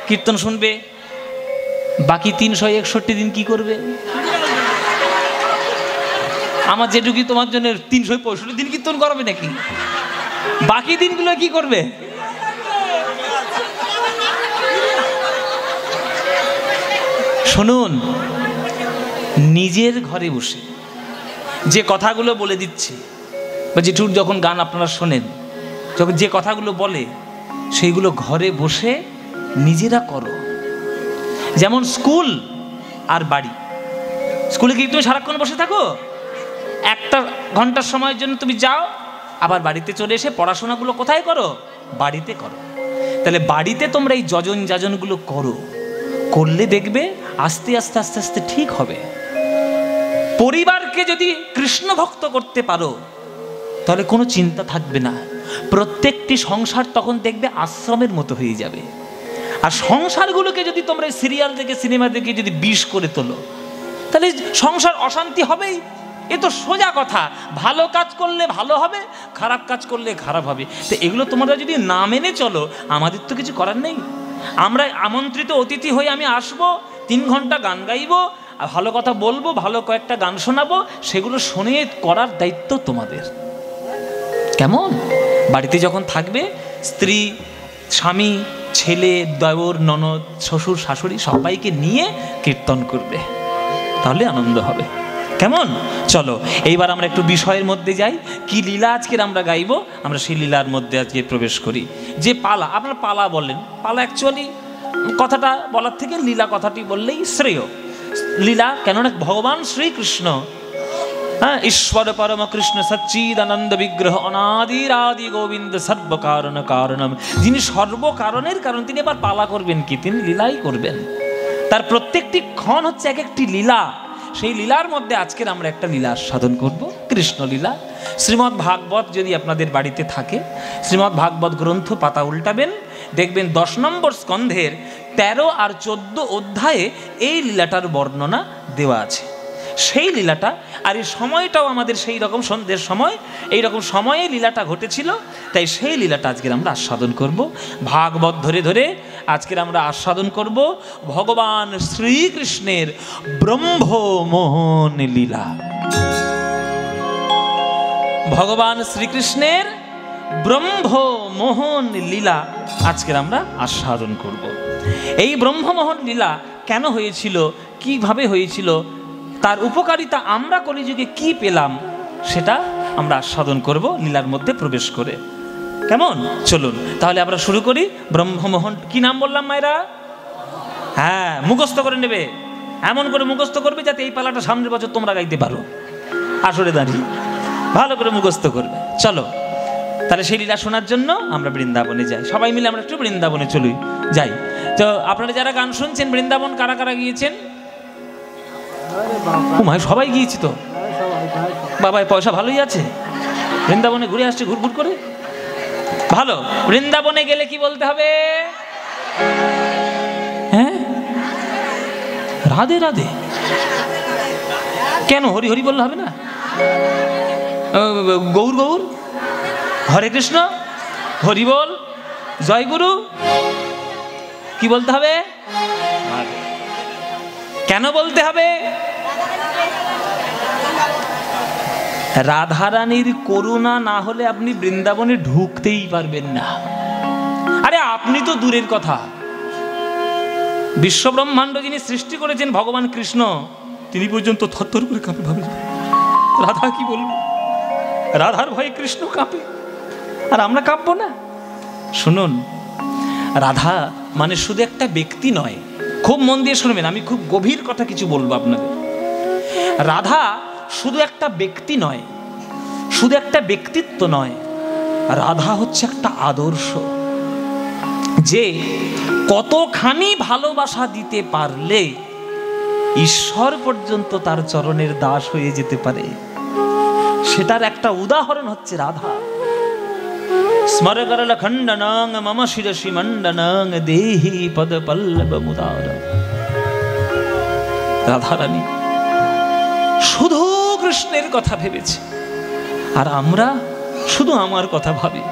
কীর্তন শুনবে, বাকি 361 দিন কি করবে? আমার যেটুকু তোমার জন্য 365 দিন কীর্তন করবে নাকি? বাকি দিনগুলো কি করবে? শুনুন, নিজের ঘরে বসে যে কথাগুলো বলে দিচ্ছে, বা জেঠুর যখন গান আপনারা শোনেন, যখন যে কথাগুলো বলে, সেইগুলো ঘরে বসে নিজেরা করো। যেমন স্কুল আর বাড়ি। স্কুলে কি তুমি সারাক্ষণ বসে থাকো? 1 ঘন্টার সময়ের জন্য তুমি যাও, আবার বাড়িতে চলে এসে পড়াশোনাগুলো কোথায় করো? বাড়িতে করো। তাহলে বাড়িতে তোমরা এই যজন যাজনগুলো করো, করলে দেখবে আস্তে আস্তে আস্তে আস্তে ঠিক হবে। পরিবারকে যদি কৃষ্ণ ভক্ত করতে পারো, তাহলে কোনো চিন্তা থাকবে না। প্রত্যেকটি সংসার তখন দেখবে আশ্রমের মতো হয়ে যাবে। আর সংসারগুলোকে যদি তোমরা সিরিয়াল দেখে, সিনেমা দেখে যদি বিষ করে তোলো, তাহলে সংসার অশান্তি হবেই। এ তো সোজা কথা। ভালো কাজ করলে ভালো হবে, খারাপ কাজ করলে খারাপ হবে। তো এগুলো তোমরা যদি না মেনে চলো, আমাদের তো কিছু করার নেই। আমরা আমন্ত্রিত অতিথি হয়ে আমি আসবো, 3 ঘন্টা গান গাইবো, ভালো কথা বলবো, ভালো কয়েকটা গান শোনাবো, সেগুলো শুনে করার দায়িত্ব তোমাদের। কেমন? বাড়িতে যখন থাকবে, স্ত্রী, স্বামী, ছেলে, দেওর, ননদ, শ্বশুর, শাশুড়ি সবাইকে নিয়ে কীর্তন করবে, তাহলে আনন্দ হবে। কেমন? চলো এইবার আমরা একটু বিষয়ের মধ্যে যাই। কি লীলা আজকের আমরা গাইব, আমরা সেই লীলার মধ্যে আজকে প্রবেশ করি। যে পালা, আপনারা পালা বলেন, পালা অ্যাকচুয়ালি কথাটা বলার থেকে লীলা কথাটি বললেই শ্রেয়। লীলা কেননা ভগবান শ্রীকৃষ্ণ, হ্যাঁ, ঈশ্বর পরম কৃষ্ণ সচ্চিদানন্দ বিগ্রহ অনাদির আদি গোবিন্দ সর্বকারণ কারণম, যিনি সর্বকারণের কারণ, তিনি এবার পালা করবেন কি? তিনি লীলাই করবেন। তার প্রত্যেকটি ক্ষণ হচ্ছে এক একটি লীলা। সেই লীলার মধ্যে আজকের আমরা একটা লীলা সাধন করব, কৃষ্ণ লীলা। শ্রীমদ্ ভাগবত যদি আপনাদের বাড়িতে থাকে, শ্রীমদ্ ভাগবত গ্রন্থ পাতা উল্টাবেন, দেখবেন 10 নম্বর স্কন্ধের 13 আর 14 অধ্যায়ে এই লীলাটার বর্ণনা দেওয়া আছে। সেই লীলাটা, আর এই সময়টাও আমাদের সেই রকম সন্ধ্যের সময়, এই রকম সময়ে লীলাটা ঘটেছিল। তাই সেই লীলাটা আজকের আমরা আস্বাদন করব। ভাগবত ধরে ধরে আজকের আমরা আস্বাদন করব ভগবান শ্রীকৃষ্ণের ব্রহ্মমোহন লীলা। ভগবান শ্রীকৃষ্ণের ব্রহ্মমোহন লীলা আজকের আমরা আস্বাদন করব। এই ব্রহ্মমোহন লীলা কেন হয়েছিল, কিভাবে হয়েছিল, তার উপকারিতা আমরা কলিযুগে কি পেলাম, সেটা আমরা আস্বাদন করব লীলার মধ্যে প্রবেশ করে। কেমন? চলুন তাহলে আমরা শুরু করি। ব্রহ্মমোহন, কি নাম বললাম মায়েরা? হ্যাঁ, মুখস্থ করে নেবে, এমন করে মুখস্থ করবে যাতে এই পালাটা সামনের বছর তোমরা গাইতে পারো। আসরে দাঁড়িয়ে ভালো করে মুখস্থ করবে। চলো তাহলে সেই লীলা শোনার জন্য আমরা বৃন্দাবনে যাই। সবাই মিলে আমরা একটু বৃন্দাবনে চলি, যাই। তো আপনারা যারা গান শুনছেন, বৃন্দাবন কারা কারা গিয়েছেন? সবাই গিয়েছি তো বাবায়, পয়সা ভালোই আছে, বৃন্দাবনে ঘুরে আসছে ঘুরঘুর করে। ভালো। বৃন্দাবনে গেলে কি বলতে হবে? হ্যাঁ, রাধে রাধে। কেন হরি হরি বললে হবে না? গৌর গৌর, হরে কৃষ্ণ, হরি বল, জয় গুরু, কি বলতে হবে? কেন বলতে হবে? রাধারানীর করুণা না হলে আপনি বৃন্দাবনে ঢুকতেই পারবেন না। আরে আপনি তো দূরের কথা, বিশ্ব ব্রহ্মাণ্ড যিনি সৃষ্টি করেছেন ভগবান কৃষ্ণ, তিনি পর্যন্ত থরথর করে কাঁপে। ভাবে রাধা কি বলবে? রাধার ভয়ে কৃষ্ণ কাঁপে, আর আমরা কাঁপবো না? শুনুন, রাধা মানে শুধু একটা ব্যক্তি নয়। খুব মন দিয়ে শুনবেন, আমি খুব গভীর কথা কিছু বলবো আপনাদের। রাধা শুধু একটা ব্যক্তি নয়, শুধু একটা ব্যক্তিত্ব নয়, রাধা হচ্ছে একটা আদর্শ। যে কতখানি ভালোবাসা দিতে পারলে ঈশ্বর পর্যন্ত তার চরণের দাস হয়ে যেতে পারে, সেটার একটা উদাহরণ হচ্ছে রাধা। স্মরগরল খণ্ডনং মম শিরসি মণ্ডনং দেহি পদ পল্লব মুদার। রাধারানী শুধু কৃষ্ণের কথা ভেবেছে, আর আমরা শুধু আমার কথা ভাবি।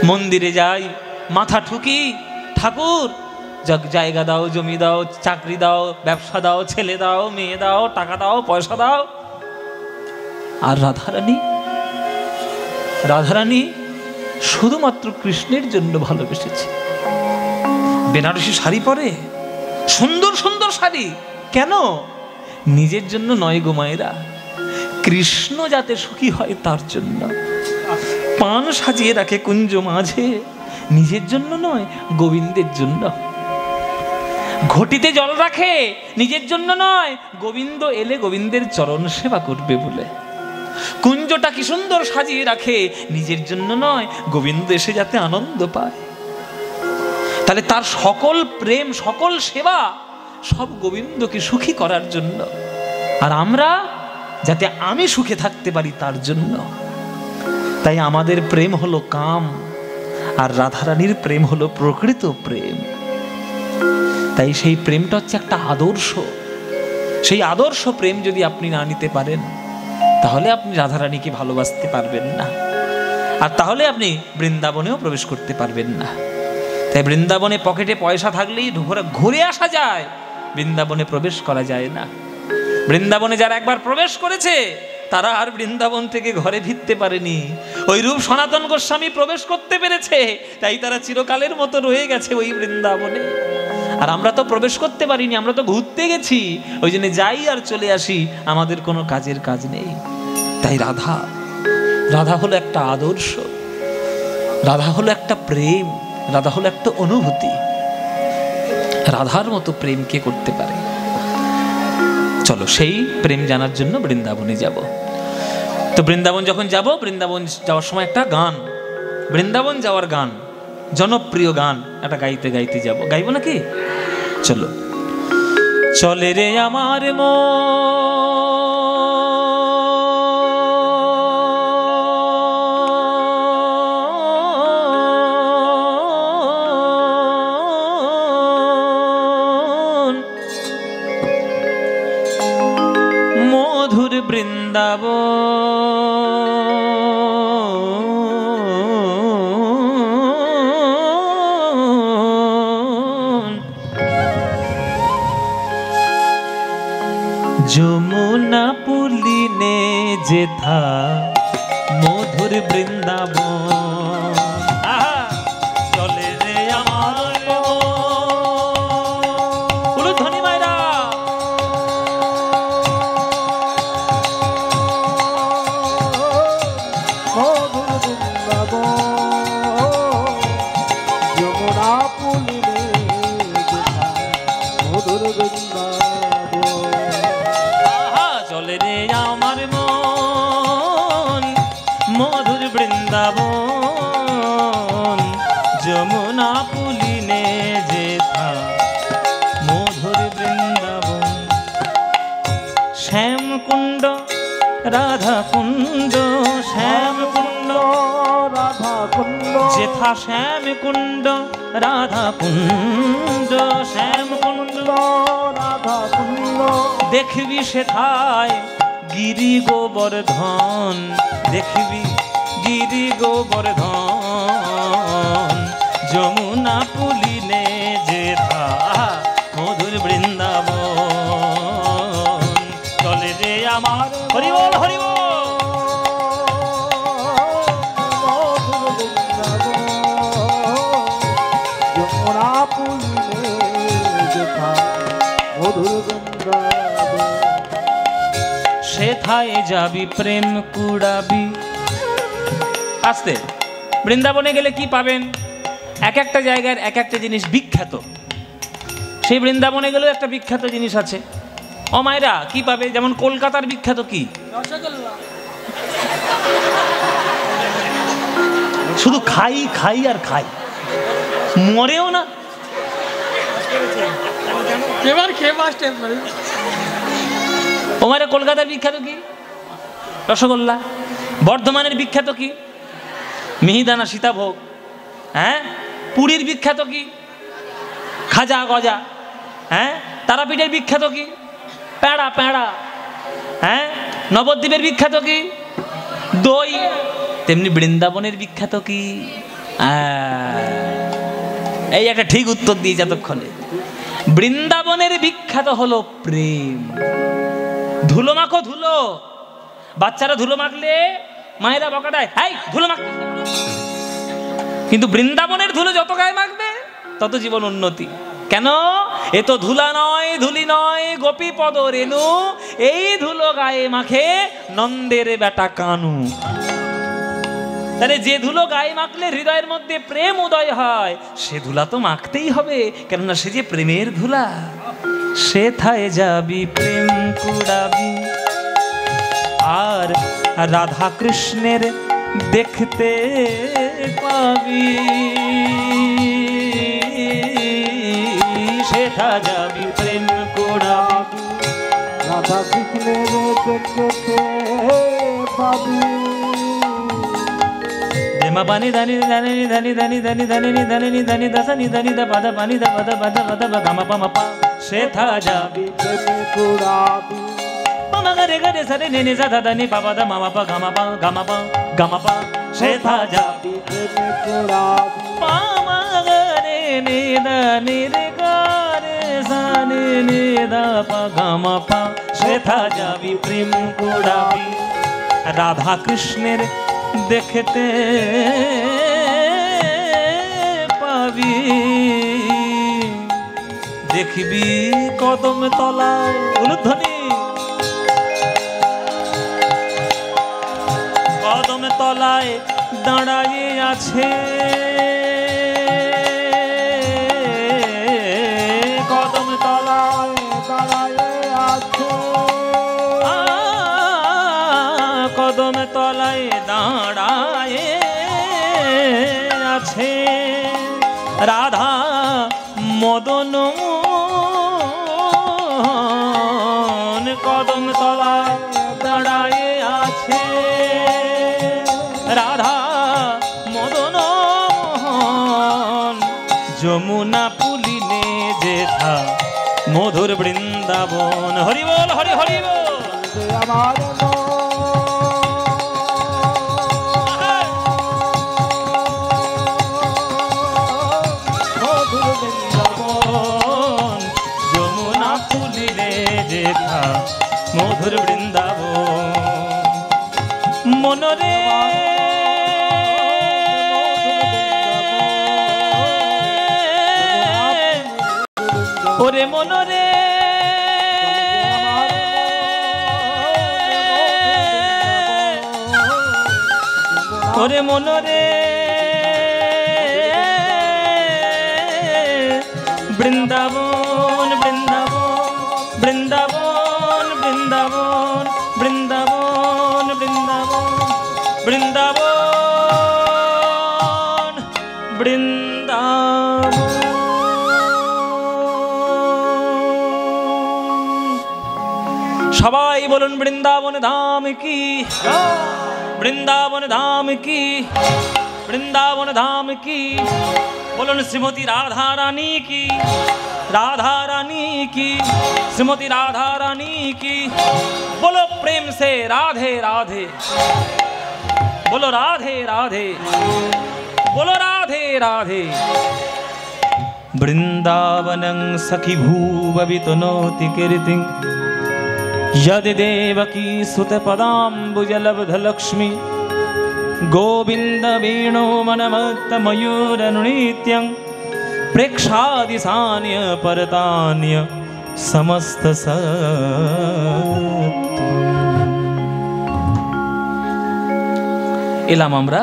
মন্দিরে যাই, মাথা ঠুকি, ঠাকুর জায়গা দাও, জমি দাও, চাকরি দাও, ব্যবসা দাও, ছেলে দাও, মেয়ে দাও, টাকা দাও, পয়সা দাও। আর রাধারানী শুধুমাত্র কৃষ্ণের জন্য ভালোবেসেছে। বেনারসি শাড়ি পরে, সুন্দর সুন্দর শাড়ি, কেন? নিজের জন্য নয় গো মায়েরা, কৃষ্ণ যাতে সুখী হয় তার জন্য। পান সাজিয়ে রাখে কুঞ্জ মাঝে, নিজের জন্য নয়, গোবিন্দের জন্য। ঘটিতে জল রাখে, নিজের জন্য নয়, গোবিন্দ এলে গোবিন্দের চরণ সেবা করবে বলে। কুঞ্জটা কি সুন্দর সাজিয়ে রাখে, নিজের জন্য নয়, গোবিন্দ এসে যাতে আনন্দ পায়। তাহলে তার সকল প্রেম, সকল সেবা সব গোবিন্দকে সুখী করার জন্য, আর আমরা যাতে আমি সুখে থাকতে পারি তার জন্য। তাই আমাদের প্রেম হলো কাম, আর রাধারানীর প্রেম হলো প্রকৃত প্রেম। তাই সেই প্রেমটা হচ্ছে একটা আদর্শ। সেই আদর্শ প্রেম যদি আপনি না নিতে পারেন, তাহলে আপনি রাধারানীকে ভালোবাসতে পারবেন না, আর তাহলে আপনি বৃন্দাবনেও প্রবেশ করতে পারবেন না। তাই বৃন্দাবনে পকেটে পয়সা থাকলেই ঘুরে আসা যায়, বৃন্দাবনে প্রবেশ করা যায় না। বৃন্দাবনে যারা একবার প্রবেশ করেছে তারা আর বৃন্দাবন থেকে ঘরে ফিরতে পারেনি। ওই রূপ সনাতন গোস্বামী প্রবেশ করতে পেরেছে, তাই তারা চিরকালের মতো রয়ে গেছে ওই বৃন্দাবনে। আর আমরা তো প্রবেশ করতে পারিনি, আমরা তো ঘুরতে গেছি, ওই জন্য যাই আর চলে আসি, আমাদের কোনো কাজের কাজ নেই। তাই রাধা হলো একটা আদর্শ, রাধা হলো একটা প্রেম, রাধা হলো একটা অনুভূতি। রাধার মতো প্রেম কে করতে পারে? চলো সেই প্রেম জানার জন্য বৃন্দাবনে যাব। তো বৃন্দাবন যখন যাব, বৃন্দাবন যাওয়ার সময় একটা গান, বৃন্দাবন যাওয়ার গান, জনপ্রিয় গান একটা গাইতে গাইতে যাব। গাইব নাকি? চলো। চলে রে আমার মধুর বৃন্দাবন, যমুনা পুলিনে যেথা মধুর বৃন্দাবন। চলে রে আমার ধনী মায়েরা, মধুর বৃন্দাবন, যমুনা পুলিনে যেথা মধুর বৃন্দাবন। চলে রে আমার মন মধুর বৃন্দাবন, যমুনা পুলিনে যেথা মধুর বৃন্দাবন। শ্যাম কুণ্ড রাধা কুণ্ড, শ্যাম কুণ্ড রাধা কুণ্ড, যেথা শ্যাম কুণ্ড রাধা কুণ্ড, শ্যাম কুণ্ড রাধা কুণ্ড। দেখবি সেথায় গিরি গোবর্ধন, দেখবি গিরি গোবর্ধন, যমুনা পুলিনে যেথা মধুর বৃন্দাবন। চলে রে আমার হরি বল হরি বল, মধুর বৃন্দাবন, যমুনা পুলিনে যেথা মধুর বৃন্দাবন। সেথায় যাবি প্রেম কুড়াবি। আস্তে, বৃন্দাবনে গেলে কি পাবেন? এক একটা জায়গার এক একটা জিনিস বিখ্যাত। সেই বৃন্দাবনে গেলেও একটা বিখ্যাত জিনিস আছে। ও মায়েরা, কি পাবে? যেমন কলকাতার বিখ্যাত কি? শুধু খাই খাই আর খাই, মরেও না। ও মায়েরা, কলকাতার বিখ্যাত কি? রসগোল্লা। বর্ধমানের বিখ্যাত কি? মিহিদানা সীতাভোগ। হ্যাঁ, পুরীর বিখ্যাত কি? খাজা গজা। হ্যাঁ, তারাপীঠের বিখ্যাত কি? প্যাড়া প্যাড়া। হ্যাঁ, নবদ্বীপের বিখ্যাত কি? দই। তেমনি বৃন্দাবনের বিখ্যাত কি? এই একটা ঠিক উত্তর দিয়ে যতক্ষণে। বৃন্দাবনের বিখ্যাত হলো প্রেম। ধুলো মাখো ধুলো, বাচ্চারা ধুলো মাখলে মায়েরা বকা দেয়, এই ধুলো মাখ। কিন্তু বৃন্দাবনের ধুলো যত গায়ে মাখবে তত জীবন উন্নতি। কেন? এ তো ধুলা নয়, ধুলি নয়, গোপী পদ রেণু। এই ধুলো গায়ে মাখে নন্দের বেটা কানু। তাহলে যে ধুলো গায়ে মাখলে হৃদয়ের মধ্যে প্রেম উদয় হয়, সে ধুলা তো মাখতেই হবে, কেননা সে যে প্রেমের ধুলা। সেথায় যাবি প্রেম কুড়াবি, আর রাধা কৃষ্ণের দেখতে পাবি। সেথা যাবি প্রেম কুড়াবি, রাধা কৃষ্ণের দেখতে পাবি। মা পানি ধানি ধানি ধানি ধানি ধানি ধানি ধানি ধানি দাসানি ধানি দা পাদা পানি দা পাদা পাদা পাদা গামা পামা পা। সেথা যাবি প্রেমে কুড়াবি, মামা গরে গরে সারে নে নে সা দা নি পা পাদা মামা পা গামা পা গামা পা গামা পা। সেথা যাবি প্রেমে কুড়াবি, মামা গরে নে দা নি রে গরে সা নে নে দা পা গামা পা। সেথা যাবি প্রেম কুড়াবি, রাধা কৃষ্ণের দেখতে পাবি। দেখবি কদম তলায় উলুধ্বনি, কদম তলায় দাঁড়াইয়ে আছে, কদম তলায় দাঁড়ায়ে আছে, কদম তলায় দাঁড়ায়ে আছে। রাধা মদন কদম তলায় দাঁড়ায়ে আছে, রাধা মদন যমুনা পুলিনে যেথা মধুর বৃন্দাবন। হরি বল হরি হরি বল। আমার মধুর বৃন্দাবন, যমুনা পুলিনে যেথা মধুর বৃন্দাবন। মনরে ওরে মনরে ওরে মনরে বৃন্দাবন বৃন্দাবন বৃন্দাবন বৃন্দাবন বৃন্দাবন বৃন্দাবন বৃন্দাবন বৃন্দাবন। সবাই বলুন বৃন্দাবন ধাম কি, বৃন্দাবন ধাম কি, বৃন্দাবন ধাম কি। বলুন শ্রীমতী রাধা রানী কি, राधा रानी की, श्रीमती राधा रानी की। बोलो प्रेम से राधे राधे, बोलो राधे राधे, बोलो राधे राधे। वृंदावनं सखी भूववितनोति कीर्तिं यदि देवकी सुतपदाम्बुजलब्धलक्ष्मी गोविंद वेणो मनमत्तमयूरनुनित्यं प्रेक्षादिशान्य परतान्य समस्त এলাম আমরা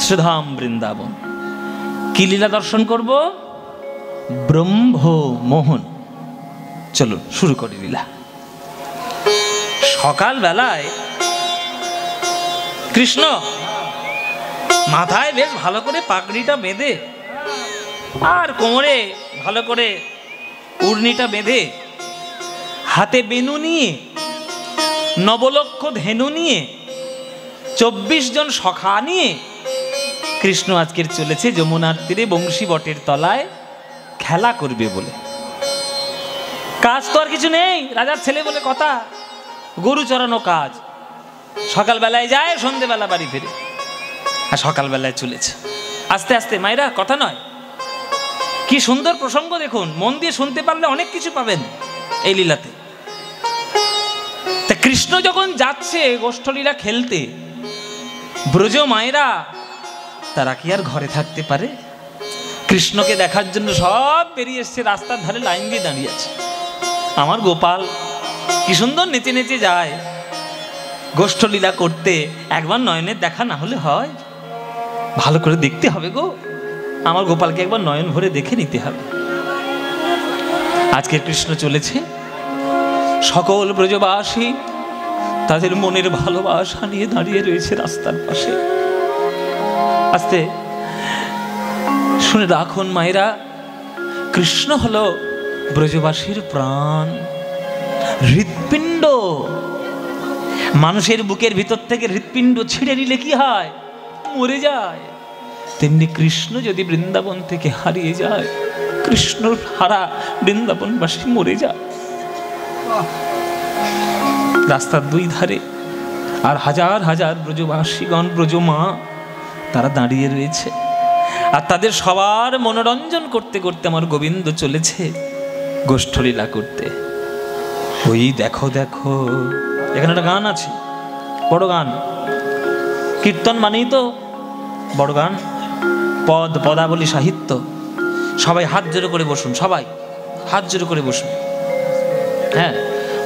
শ্রীধাম বৃন্দাবন। কি লীলা দর্শন করব? ব্রহ্মমোহন। চলো শুরু করি লীলা। সকাল বেলায় কৃষ্ণ মাথায় বেশ ভালো করে পাগড়িটা বেঁধে আর কোমরে ভালো করে উড়নিটা বেঁধে, হাতে বেনু নিয়ে, নবলক্ষ ধেনু নিয়ে, 24 জন সখা নিয়ে কৃষ্ণ আজকের চলেছে যমুনার তীরে বংশী বটের তলায় খেলা করবে বলে। কাজ তো আর কিছু নেই, রাজার ছেলে বলে কথা, গরু চড়ানো কাজ। সকালবেলায় যায়, সন্ধেবেলা বাড়ি ফেরে। আর সকালবেলায় চলেছে। আস্তে আস্তে মায়েরা, কথা নয়, কি সুন্দর প্রসঙ্গ দেখুন, মন দিয়ে শুনতে পারলে অনেক কিছু পাবেন এই লীলাতে। তা কৃষ্ণ যখন যাচ্ছে গোষ্ঠলীলা খেলতে, ব্রজ মায়েরা তারা কি আর ঘরে থাকতে পারে? কৃষ্ণকে দেখার জন্য সব বেরিয়ে এসছে, রাস্তার ধারে লাইন দিয়ে দাঁড়িয়ে আছে। আমার গোপাল কি সুন্দর নেচে নেচে যায় গোষ্ঠলীলা করতে, একবার নয়নের দেখা না হলে হয়? ভালো করে দেখতে হবে গো, আমার গোপালকে একবার নয়ন ভরে দেখে নিতে হবে। আজকে কৃষ্ণ চলেছে, সকল ব্রজবাসী তাদের মনের ভালোবাসা নিয়ে দাঁড়িয়ে রয়েছে রাস্তার পাশে। আস্তে শুনে রাখুন মায়েরা, কৃষ্ণ হলো ব্রজবাসীর প্রাণ, হৃৎপিণ্ড। মানুষের বুকের ভিতর থেকে হৃৎপিণ্ড ছিঁড়ে নিলে কি হয়? মরে যায়। তেমনি কৃষ্ণ যদি বৃন্দাবন থেকে হারিয়ে যায়, কৃষ্ণর হারা বৃন্দাবনবাসী মরে যায়। রাস্তার দুই ধারে আর হাজার হাজার ব্রজবাসীগণ, ব্রজমা, তারা দাঁড়িয়ে রয়েছে, আর তাদের সবার মনোরঞ্জন করতে করতে আমার গোবিন্দ চলেছে গোষ্ঠলীলা করতে। ওই দেখো দেখো, এখানে একটা গান আছে, বড় গান। কীর্তন মানেই তো বড় গান, পদ, পদাবলী, সাহিত্য। সবাই হাত জোড়ো করে বসুন, সবাই হাত জোড়ো করে বসুন। হ্যাঁ,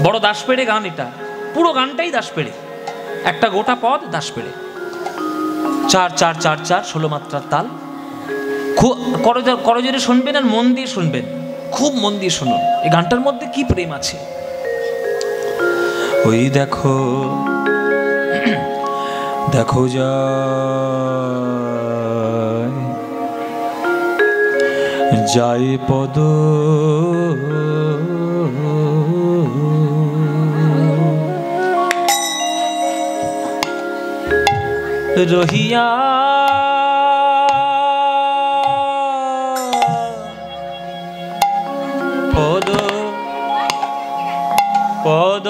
বড় দাসপেড়ে গান এটা, পুরো গানটাই দাসপেড়ে, একটা গোটা পদ দাসপেড়ে, 4-4-4-4 16 মাত্রার তাল। করজোরে শুনবেন আর মন দিয়ে শুনবেন, খুব মন দিয়ে শুনুন এই গানটার মধ্যে কি প্রেম আছে। ওই দেখো দেখো যায় পদ রহিয়া, পদ পদ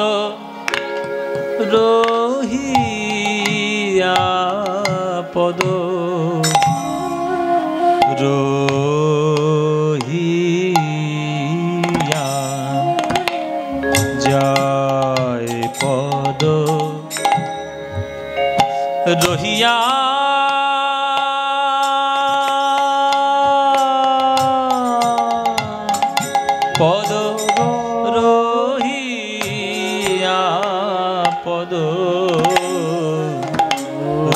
রহিয়া, পদ রহিয়া যায়, পদ রহিয়া, পদ রহিয়া, পদ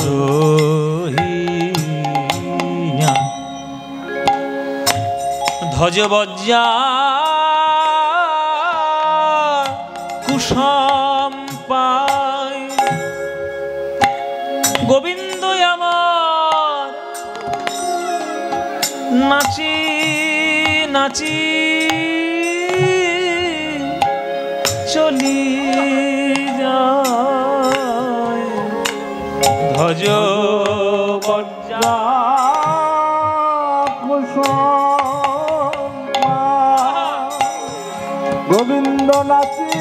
রহিয়া, ধ্বজ বজ্জা কুসুম পায়, গোবিন্দ আমার নাচি নাচি চলি যায়, ধ্বজ বজ্জা গোবিন্দ নাচি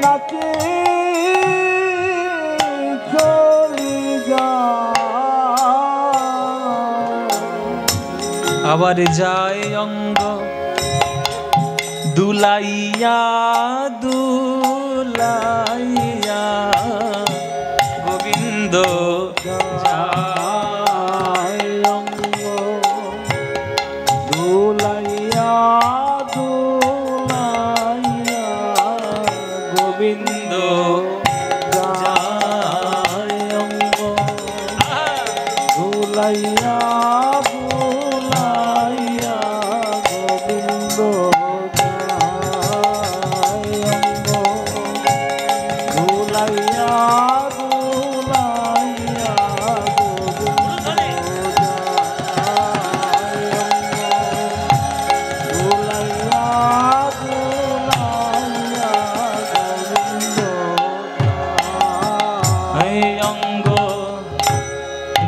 নাচি চলি যায়, আবার যায় অঙ্গ দুলাইয়া দুলাইয়া, গোবিন্দ যায় অঙ্গ দুলাইয়া দুলাইয়া, গোবিন্দ যায় অঙ্গ দুলাইয়া দুলাইয়া, গোবিন্দ যায় অঙ্গ দুলাইয়া দুলাইয়া, গোবিন্দ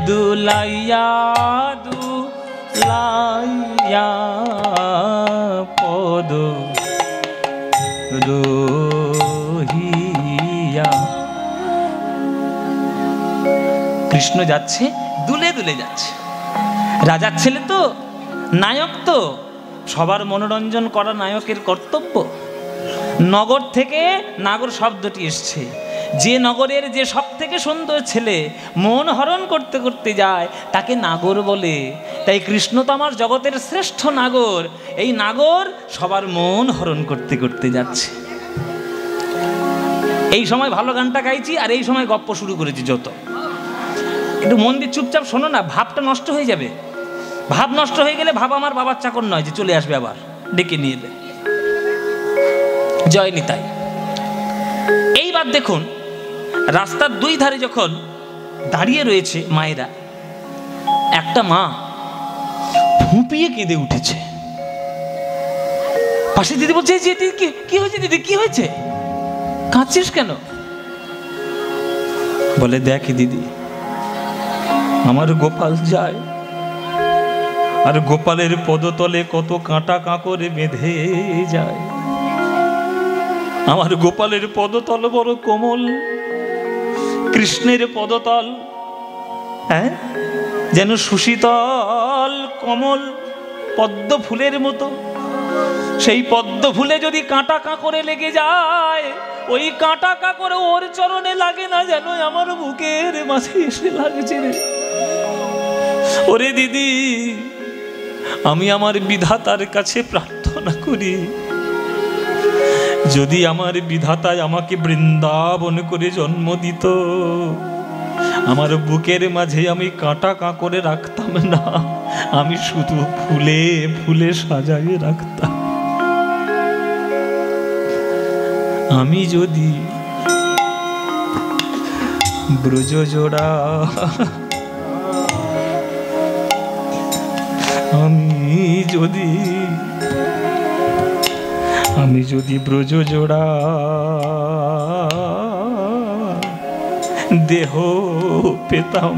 দুলাইয়া দুলাইয়া, পদ রহিয়া। কৃষ্ণ যাচ্ছে, দুলে দুলে যাচ্ছে। রাজার ছেলে তো নায়ক তো সবার মনোরঞ্জন করা নায়কের কর্তব্য। নগর থেকে নাগর শব্দটি এসছে। যে নগরের যে সব থেকে সুন্দর ছেলে মন হরণ করতে করতে যায় তাকে নাগর বলে। তাই কৃষ্ণ তো আমার জগতের শ্রেষ্ঠ নাগর। এই নাগর সবার মন হরণ করতে করতে যাচ্ছে। এই সময় ভালো গানটা গাইছি আর এই সময় গপ্প শুরু করেছি। যত একটু মন দিয়ে চুপচাপ শোনো না, ভাবটা নষ্ট হয়ে যাবে। ভাব নষ্ট হয়ে গেলে ভাব আমার বাবার চাকর নয় যে চলে আসবে আবার ডেকে নিয়ে এলে। জয় নিতাই। এইবার দেখুন, রাস্তার দুই ধারে যখন দাঁড়িয়ে রয়েছে মায়েরা, একটা মা ফুঁপিয়ে কেঁদে উঠেছে। পাশে দিদি বলছে, কি হয়েছে দিদি, কি হয়েছে, কাঁদছিস কেন? বলে, দেখ দিদি, আমার গোপাল যায় আর গোপালের পদতলে কত কাঁটা কাঁকরে বেঁধে যায়। আমার গোপালের পদতল বড় কোমল, কৃষ্ণের পদতল হ্যাঁ যেন সুশীতল কমল পদ্ম ফুলের মতো। সেই পদ্ম ফুলে যদি কাঁটা কাঁকরে লেগে যায়, ওই কাঁটা কাঁকরে ওর চরণে লাগে না, যেন আমার বুকের মাঝে এসে লাগছে রে। ওরে দিদি, আমি আমার বিধাতার কাছে প্রার্থনা করি, যদি আমার বিধাতায় আমাকে বৃন্দাবন করে জন্ম দিত, আমার বুকের মাঝে আমি কাঁটা কাঁকরে রাখতাম না, আমি শুধু ফুলে ফুলে সাজাইয়ে রাখতাম। আমি যদি ব্রজ জোড়া, আমি যদি ব্রজ জোড়া দেহ পেতাম,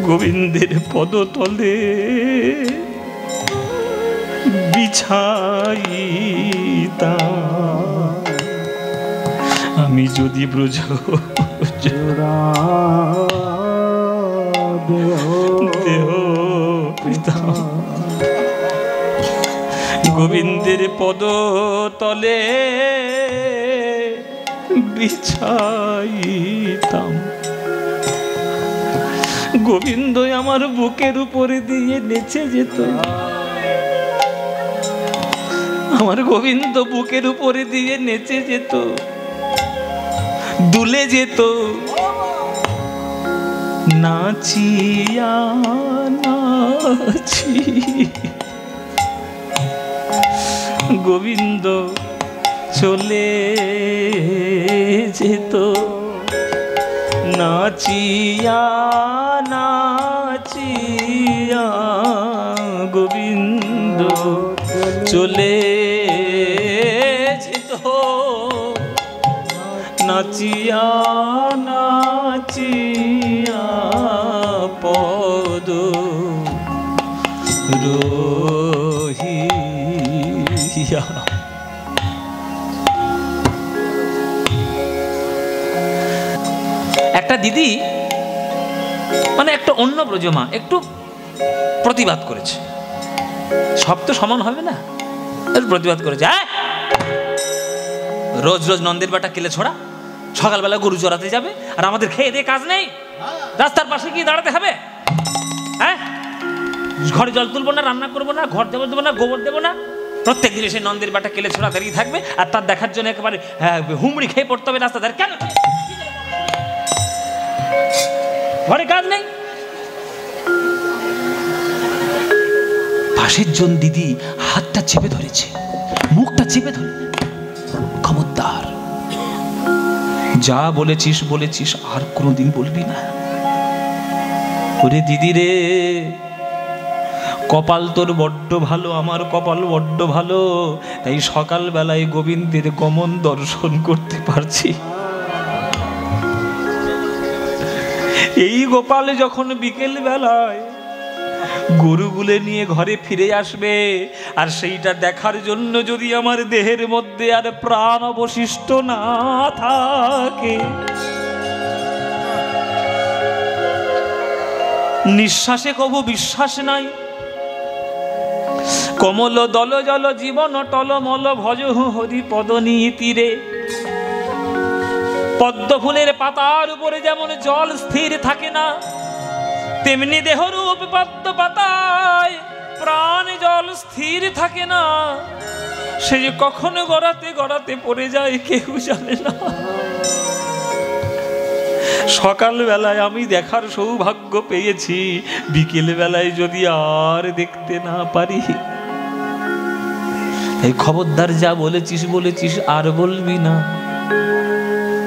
গোবিন্দের পদতলে বিছাইতাম। আমি যদি ব্রজ জোড়া দেহ পেতাম, গোবিন্দের পদতলে বিছাইতাম। গোবিন্দ আমার বুকের উপরে দিয়ে নেচে যেত, আমার গোবিন্দ বুকের উপরে দিয়ে নেচে যেত, দুলে যেত, নাচিয়া নাচি গোবিন্দ চলে যেত, নাচিয়া নাচিয়া গোবিন্দ চলে যেত, নাচিয়া নাচিয়া পদ রহিয়া। একটা দিদি মানে একটা অন্য ব্রজমা একটু প্রতিবাদ করেছে, সব তো সমান হবে না, প্রতিবাদ করেছে, রোজ রোজ নন্দের বাটা কেলে ছোড়া, সকালবেলা গরু চড়াতে যাবে আর আমাদের খেয়ে দিয়ে কাজ নেই, রাস্তার পাশে গিয়ে দাঁড়াতে হবে, হ্যাঁ ঘরে জল তুলবো না, রান্না করবো না, ঘর দেবো দেবো না, গোবর দেবো না, প্রত্যেক দিন সেই নন্দের বাটা কেলে ছোড়া দাঁড়িয়ে থাকবে আর তার দেখার জন্য একেবারে হুমড়ি খেয়ে পড়তে হবে রাস্তা ধারে। কেন ঘরে কাজ নেই? পাশের জন দিদি হাতটা চেপে ধরেছে, মুখটা চেপে ধরে, খবরদার, যা বলেছিস বলেছিস, আর কোনোদিন বলবি না। ওরে দিদি রে, কপাল তোর বড্ড ভালো, আমার কপাল বড্ড ভালো, তাই সকালবেলায় গোবিন্দের গমন দর্শন করতে পারছি। এই গোপাল যখন বিকেল বেলায় গরুগুলো নিয়ে ঘরে ফিরে আসবে, আর সেইটা দেখার জন্য যদি আমার দেহের মধ্যে আর প্রাণ অবশিষ্ট না থাকে, নিঃশ্বাসে কবু বিশ্বাস নাই। কমল দল জল জীবন টলমল ভজহু হরি পদনী তীরে। পদ্ম ফুলের পাতার উপরে যেমন জল স্থির থাকে না, তেমনি দেহরূপ পদ্ম পাতায় প্রাণ জল স্থির থাকে না। সে যে কখনো গড়াতে গড়াতে পড়ে যায় কেউ জানে না। সকাল বেলায় আমি দেখার সৌভাগ্য পেয়েছি, বিকেল বেলায় যদি আর দেখতে না পারি। এই খবরদার, যা বলেছিস বলেছিস, আর বলবি না।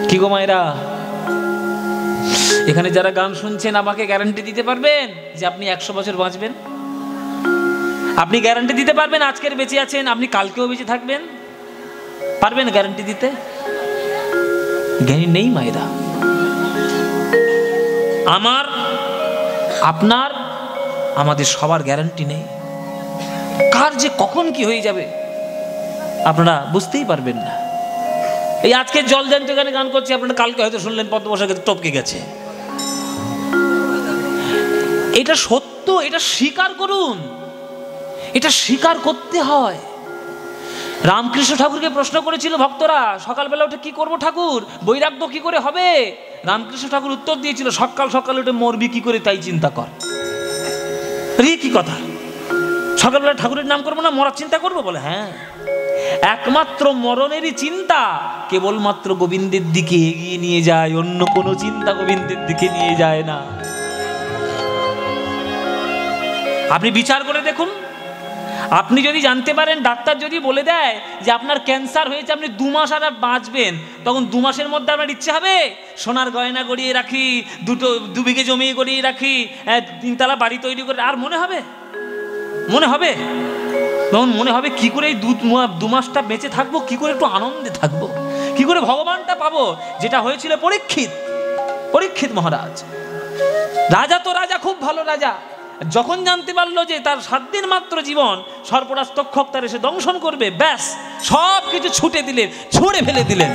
কি গো মায়েরা, এখানে যারা গান শুনছেন, আমাকে গ্যারান্টি দিতে পারবেন যে আপনি 100 বছর বাঁচবেন? আপনি গ্যারান্টি দিতে পারবেন আজকের বেঁচে আছেন, আপনি কালকেও বেঁচে থাকবেন? পারবেন গ্যারান্টি দিতে? জ্ঞানী নেই মায়েরা। আমার, আপনার, আমাদের সবার গ্যারান্টি নেই। কার যে কখন কি হয়ে যাবে আপনারা বুঝতেই পারবেন না। এই আজকে জল জ্যান্ত গানে গান করছি, আপনারা কালকে হয়তো শুনলেন পদ্মবসাকে টপকে গেছে। এটা সত্য, এটা স্বীকার করুন, এটা স্বীকার করতে হয়। রামকৃষ্ণ ঠাকুরকে প্রশ্ন করেছিল ভক্তরা, সকালবেলা উঠে কি করব ঠাকুর, বৈরাগ্য কি করে হবে? রামকৃষ্ণ ঠাকুর উত্তর দিয়েছিল, সকাল সকাল উঠে মরবি কি করে তাই চিন্তা কর। কি কথা, সকালবেলা ঠাকুরের নাম করবো না, মরার চিন্তা করবো? বলে হ্যাঁ, একমাত্র মরণেরই চিন্তা কেবলমাত্র গোবিন্দের দিকে এগিয়ে নিয়ে যায়, অন্য কোনো চিন্তা গোবিন্দের দিকে নিয়ে যায় না। আপনি বিচার করে দেখুন, আপনি যদি জানতে পারেন, ডাক্তার যদি বলে দেয় যে আপনার ক্যান্সার হয়েছে, আপনি 2 মাস আর বাঁচবেন, তখন 2 মাসের মধ্যে আপনার ইচ্ছে হবে সোনার গয়না গড়িয়ে রাখি, 2 বিঘে জমি গড়িয়ে রাখি, 3 তলা বাড়ি তৈরি করে, আর মনে হবে? মনে হবে? তখন মনে হবে কি করে এই 2 মাসটা বেঁচে থাকবো, কি করে একটু আনন্দে থাকবো, কি করে ভগবানটা পাবো, যেটা হয়েছিল পরীক্ষিত মহারাজ। রাজা তো রাজা, খুব ভালো রাজা, যখন জানতে পারলো যে তার 7 দিন মাত্র জীবন, সর্পরাজ তক্ষক তার এসে দংশন করবে, ব্যাস সব কিছু ছুঁড়ে ফেলে দিলেন।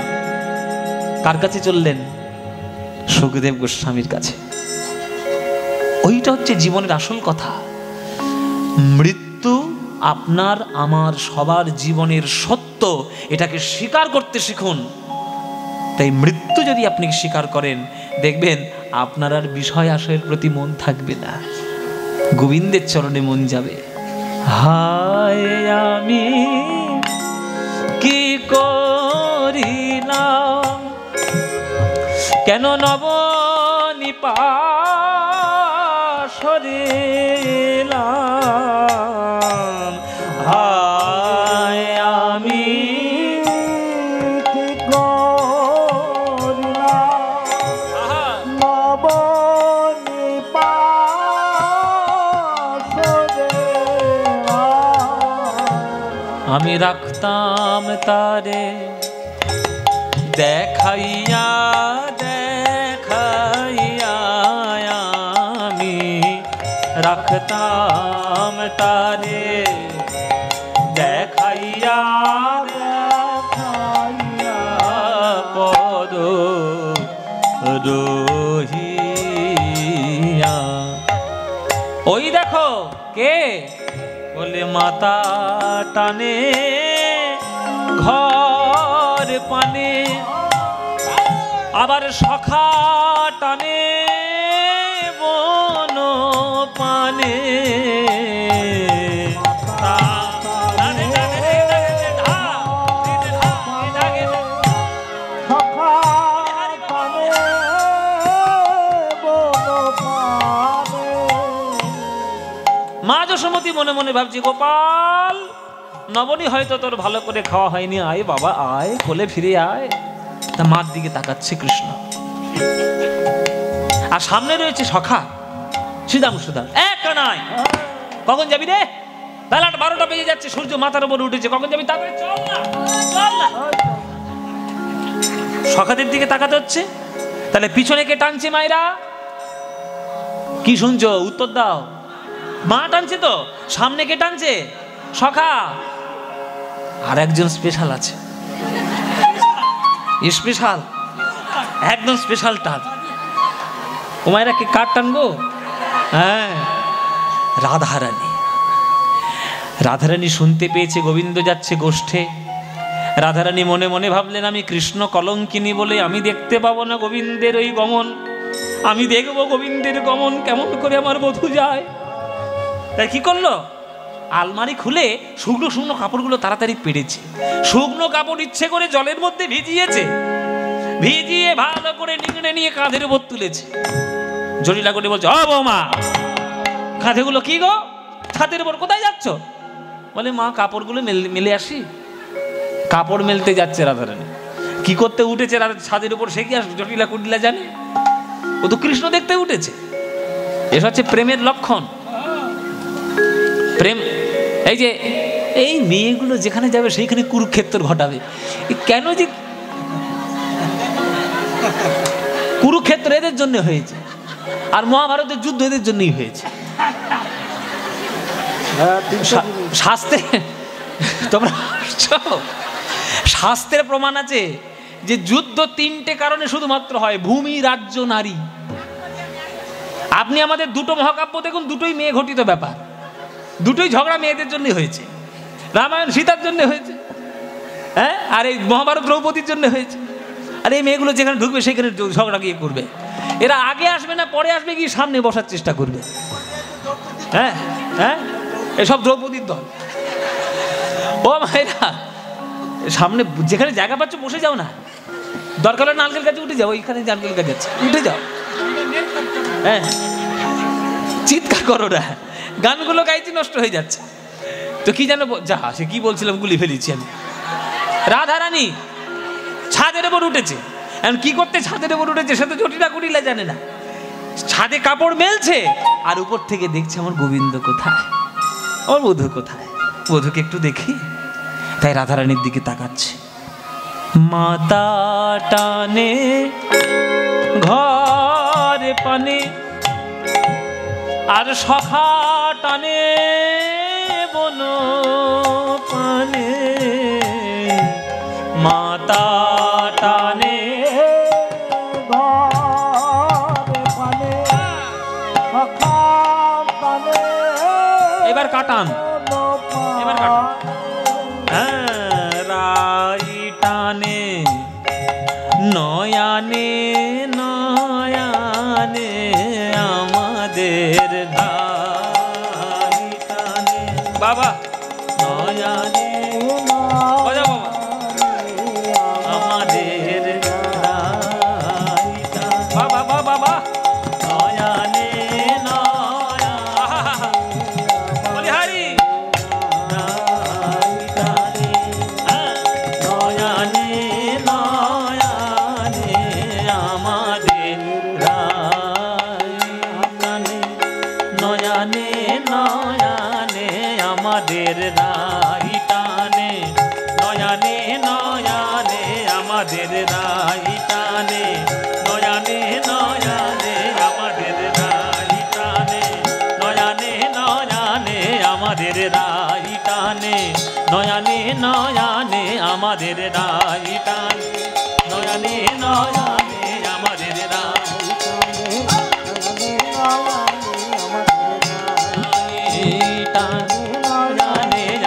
কার কাছে চললেন? সুখদেব গোস্বামীর কাছে। ওইটা হচ্ছে জীবনের আসল কথা। মৃত্যু আপনার আমার সবার জীবনের সত্য, এটাকে স্বীকার করতে শিখুন। তাই মৃত্যু যদি আপনি স্বীকার করেন, দেখবেন আপনার আর বিষয় আশয়ের প্রতি মন থাকবে না, গোবিন্দের চরণে মন যাবে। হায় আমি কি করিলাম, কেন নবনিপাশরিলাম, হায় আমি কি করিলাম, আমি রাখতাম তারে দেখাইয়া দেখাইয়া, আমি রাখতাম তারে দেখাইয়া দেখাইয়া, পদ রহিয়া। ওই দেখো কে, বলে মাতা টানে ঘর পানে, আবার সখা টানে বন পানে। মা যশোমতী মনে মনে ভাবছি, গোপাল নবনী হয়তো তোর ভালো করে খাওয়া হয়নি, আয় বাবা আয়, কোলে ফিরে আয়। তা মার দিকে তাকাচ্ছে কৃষ্ণ, আর সামনে রয়েছে সখা শ্রীদামসুদা। এক কানাই, কখন যাবি রে? বেলা 12টা বেজে যাচ্ছে, সূর্য মাথার উপর উঠেছে, কখন যাবি? তারপরে চল না, চল না। সখাদের দিকে তাকাতে হচ্ছে। তাহলে পিছনে কে টানছে মায়েরা? কি শুনছো? উত্তর দাও। মা টানছে তো, সামনে কে টানছে? সখা। আর একজন স্পেশাল আছে, স্পেশাল, একদম স্পেশাল টান। ও মায়েরা কে কার টানবো? হ্যাঁ, রাধারানী। রাধারানী শুনতে পেয়েছে গোবিন্দ যাচ্ছে গোষ্ঠে। রাধারানী মনে মনে ভাবলেন, আমি কৃষ্ণ কলঙ্কিনী বলে আমি দেখতে পাবো না গোবিন্দের ওই গমন। আমি দেখবো গোবিন্দের গমন কেমন করে আমার বধূ যায়। তাই কি করলো, আলমারি খুলে শুকনো শুকনো কাপড়গুলো তাড়াতাড়ি পেড়েছে। শুকনো কাপড় ইচ্ছে করে জলের মধ্যে ভিজিয়েছে, ভিজিয়ে ভালো করে নিংড়ে নিয়ে কাঁধের উপর তুলেছে। জটিলা করে বলছে, ও বৌমা, কাঁধেগুলো কি গো, ছাদের উপর কোথায় যাচ্ছ? বলে, মা কাপড়গুলো মেলে আসি। কাপড় মেলতে যাচ্ছে রাধারানী। কি করতে উঠেছে ছাদের উপর সে কি আর জটিলা কুটিলা জানে? ও তো কৃষ্ণ দেখতে উঠেছে। এসব হচ্ছে প্রেমের লক্ষণ। প্রেম, এই যে এই মেয়েগুলো যেখানে যাবে সেইখানে কুরুক্ষেত্র ঘটাবে। কেন যে কুরুক্ষেত্র এদের জন্য হয়েছে, আর মহাভারতের যুদ্ধ এদের জন্যই হয়েছে। শাস্ত্রে তোমরা শাস্ত্রের প্রমাণ আছে যে যুদ্ধ তিনটে কারণে শুধুমাত্র হয়, ভূমি, রাজ্য, নারী। আপনি আমাদের দুটো মহাকাব্য দেখুন, দুটোই মেয়ে ঘটিত ব্যাপার। দুটোই ঝগড়া মেয়েদের জন্য হয়েছে। রামায়ণ সীতার জন্য হয়েছে, হ্যাঁ, আর এই মহাভারত দ্রৌপদীর জন্য হয়েছে। আর এই মেয়েগুলো যেখানে ঢুকবে সেখানে ঝগড়া গিয়ে করবে। এরা আগে আসবে না পরে আসবে, কি সামনে বসার চেষ্টা করবে। হ্যাঁ হ্যাঁ, এসব দ্রৌপদীর দল। ও মায়েরা, সামনে যেখানে জায়গা পাচ্ছ বসে যাও না, দরকার হলে নারকেল গাছে উঠে যাও। ওইখানে নারকেল গাছ আছে, উঠে যাও। হ্যাঁ, চিৎকার করো না, গানগুলো গাইছি নষ্ট হয়ে যাচ্ছে। তো কি জানো, যা সে কি বলছিলাম গুলি ফেলেছি আমি। রাধারানী ছাদের উপর উঠেছে। এখন কি করতে ছাদের উপর উঠেছে সে তো জটিলা কুটিলা জানে না। ছাদে কাপড় মেলছে আর উপর থেকে দেখছে আমার গোবিন্দ কোথায়, আমার বধূ কোথায়, বধূকে একটু দেখি। তাই রাধারানীর দিকে তাকাচ্ছে। মাতা টানে ঘর পানে, আর সখা টানে বন পানে। মাতা টানে ঘর পানে, সখা টানে। এবার কাটান, এবার কাটান। রাই টানে নয়ানে নয়ানে, আমাদের রাই টানে। বাবা নয়ানে বাবা, আমাদের রাই টানে। বাবা বাবা বাবা, নয়ানে নয়া, বলি হারি। আমাদের রাই টানে নয়ানে নয়ানে, আমাদের রাই টানে নয়ানে নয়ানে, আমাদের রাই টানে নয়ানে নয়ানে, আমাদের রাই টানে নয়ানে নয়ানে, আমাদের রাই টানে নয়ানে নয়ানে, আমাদের রাই টানে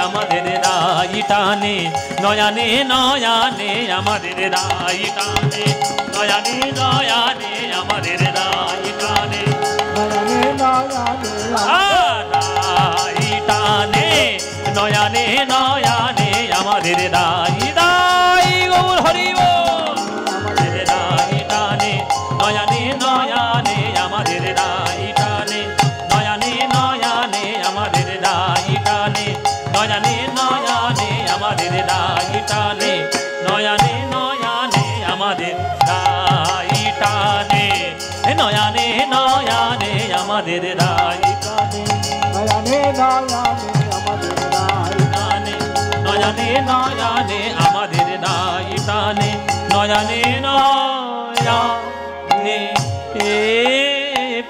আমাদের রাই টানে নয়ানে নয়ানে, আমাদের রাই টানে নয়ানে নয়ানে, আমাদের রাই টানে রাই টানে নয়ানে নয়ানে, আমাদের রাই রাই গৌর হরি বল। আমাদের রাই টানে নয়ানে নয়ানে, আমাদের রাই টানে নয়ানে নয়ানে, আমাদের রাই টানে নয়ানে নয়ানে, আমাদের রাই টানে নয়ানে নয়ানে, আমাদের রাই টানে নয়ানে নয়ানে, আমাদের রাই টানে নয়ানে নয়ানে, আমাদের রাই টানে নয়ানে নয়ানে, আমাদের রাই টানে নয়ানে নয়ানে। এ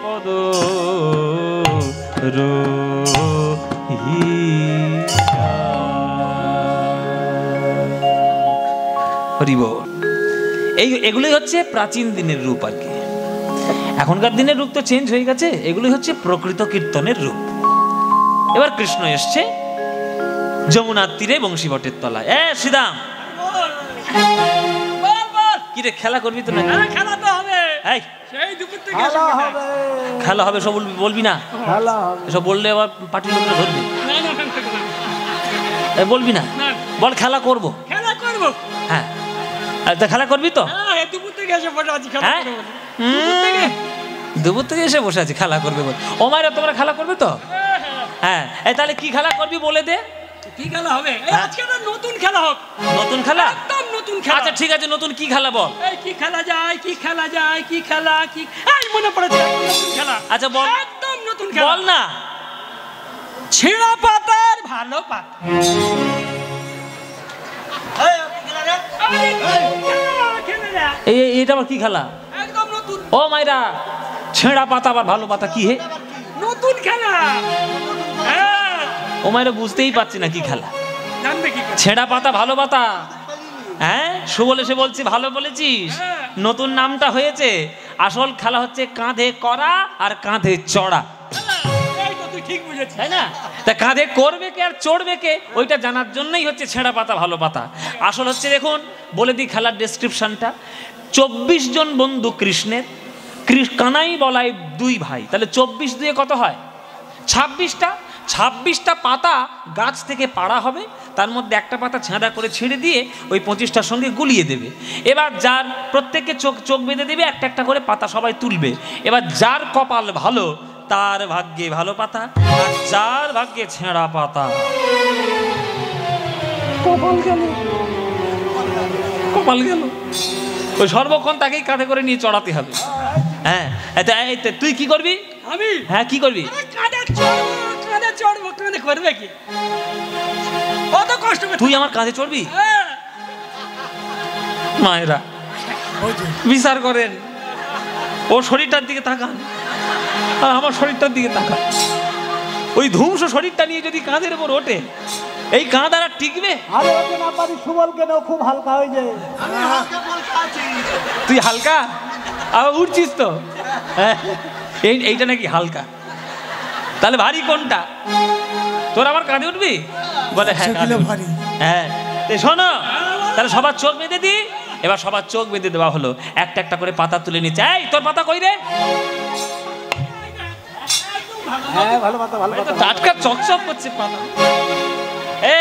পদ হরিব। এগুলোই হচ্ছে প্রাচীন দিনের রূপ আর কি। এখনকার দিনের রূপ তো চেঞ্জ হয়ে গেছে, এগুলি হচ্ছে প্রকৃত কীর্তনের রূপ। এবার কৃষ্ণ এসছে যমুনার তীরে বংশীবটের তলায়। শ্রীদাম, কি রে খেলা করবি তো? না খেলা তো হবে, খেলা হবে সব বলবি না, এসব বললে আবার পার্টির লোকরা ধরবে। বলবি না, বল খেলা করবো। হ্যাঁ খেলা করবি তো? দুপুর থেকে এসে বসে আছি, দুপুর থেকে এসে বসে আছি খেলা করবে বল। ও মায়েরা তোমরা খেলা করবে তো? হ্যাঁ তাহলে কি খেলা করবি বলে দে। কি খেলা হবে? আজকে না নতুন খেলা হোক। নতুন খেলা? একদম নতুন খেলা। আচ্ছা ঠিক আছে, নতুন কি খেলা বল। এই কি খেলা যায়, কি খেলা যায়, কি খেলা, কি এই মনে পড়েছে নতুন খেলা। আচ্ছা বল, একদম নতুন খেলা বল না। ছেঁড়া পাতার ভালো পাতা। এইটা আবার কি খেলা? একদম নতুন। ও মাইরা, ছেঁড়া পাতা আবার ভালো পাতা কি হে? নতুন খেলা। ও মাইরা বুঝতেই পারছি না কি খেলা। জানবে কি? ছেঁড়া পাতা ভালো পাতা। হ্যাঁ সুবল এসে বলছি ভালো বলেছিস, নতুন নামটা হয়েছে। আসল খেলা হচ্ছে কাঁধে করা আর কাঁধে চড়া, ঠিক বুঝেছিস তাই না? তা কাঁধে করবে কে আর চড়বে কে ওইটা জানার জন্যই হচ্ছে ছেঁড়া পাতা ভালো পাতা। আসল হচ্ছে দেখুন বলে দিই খেলার ডেসক্রিপশনটা। 24 জন বন্ধু কৃষ্ণের, কানাই বলাই 2 ভাই, তাহলে 24 দিয়ে কত হয়? 26টা পাতা গাছ থেকে পাড়া হবে, তার মধ্যে একটা পাতা ছেঁড়া করে ছেড়ে দিয়ে ওই 25টার সঙ্গে গুলিয়ে দেবে। এবার যার প্রত্যেককে চোখ বেঁধে দেবে, একটা একটা করে পাতা সবাই তুলবে। এবার যার কপাল ভালো তার ভাগ্যে ভালো পাতা, আর যার ভাগ্যে ছেঁড়া পাতা। কপাল গেল, ওই সর্বক্ষণ তাকেই কাঁধে করে নিয়ে চড়াতে হবে। হ্যাঁ তুই কি করবি? আমি? হ্যাঁ কি করবি? কাঁধে চড়বো। কাঁধে করবে কি? কত কষ্ট। তুই আমার কাঁধে চড়বি? মায়েরা বিচার করেন, ও শরীরটার দিকে তাকান আর আমার শরীরটার দিকে তাকান। ওই ধ্বংস শরীরটা নিয়ে যদি কাঁধের উপর ওঠে, এই কাঁধ আর টিকবে? খুব হালকা হয়ে যায়। তুই হালকা আবার উঠছিস তো? এইটা নাকি হালকা? তাহলে ভারী কোনটা? তোর আমার কাঁধে উঠবি? বলে হ্যাঁ ভারী। হ্যাঁ শোনো, তাহলে সবার চোখ বেঁধে দি। এবার সবার চোখ বেঁধে দেওয়া হলো, একটা একটা করে পাতা তুলে নিচ্ছে। এই তোর পাতা কই রে? টাটকা চকচক করছে পাতা।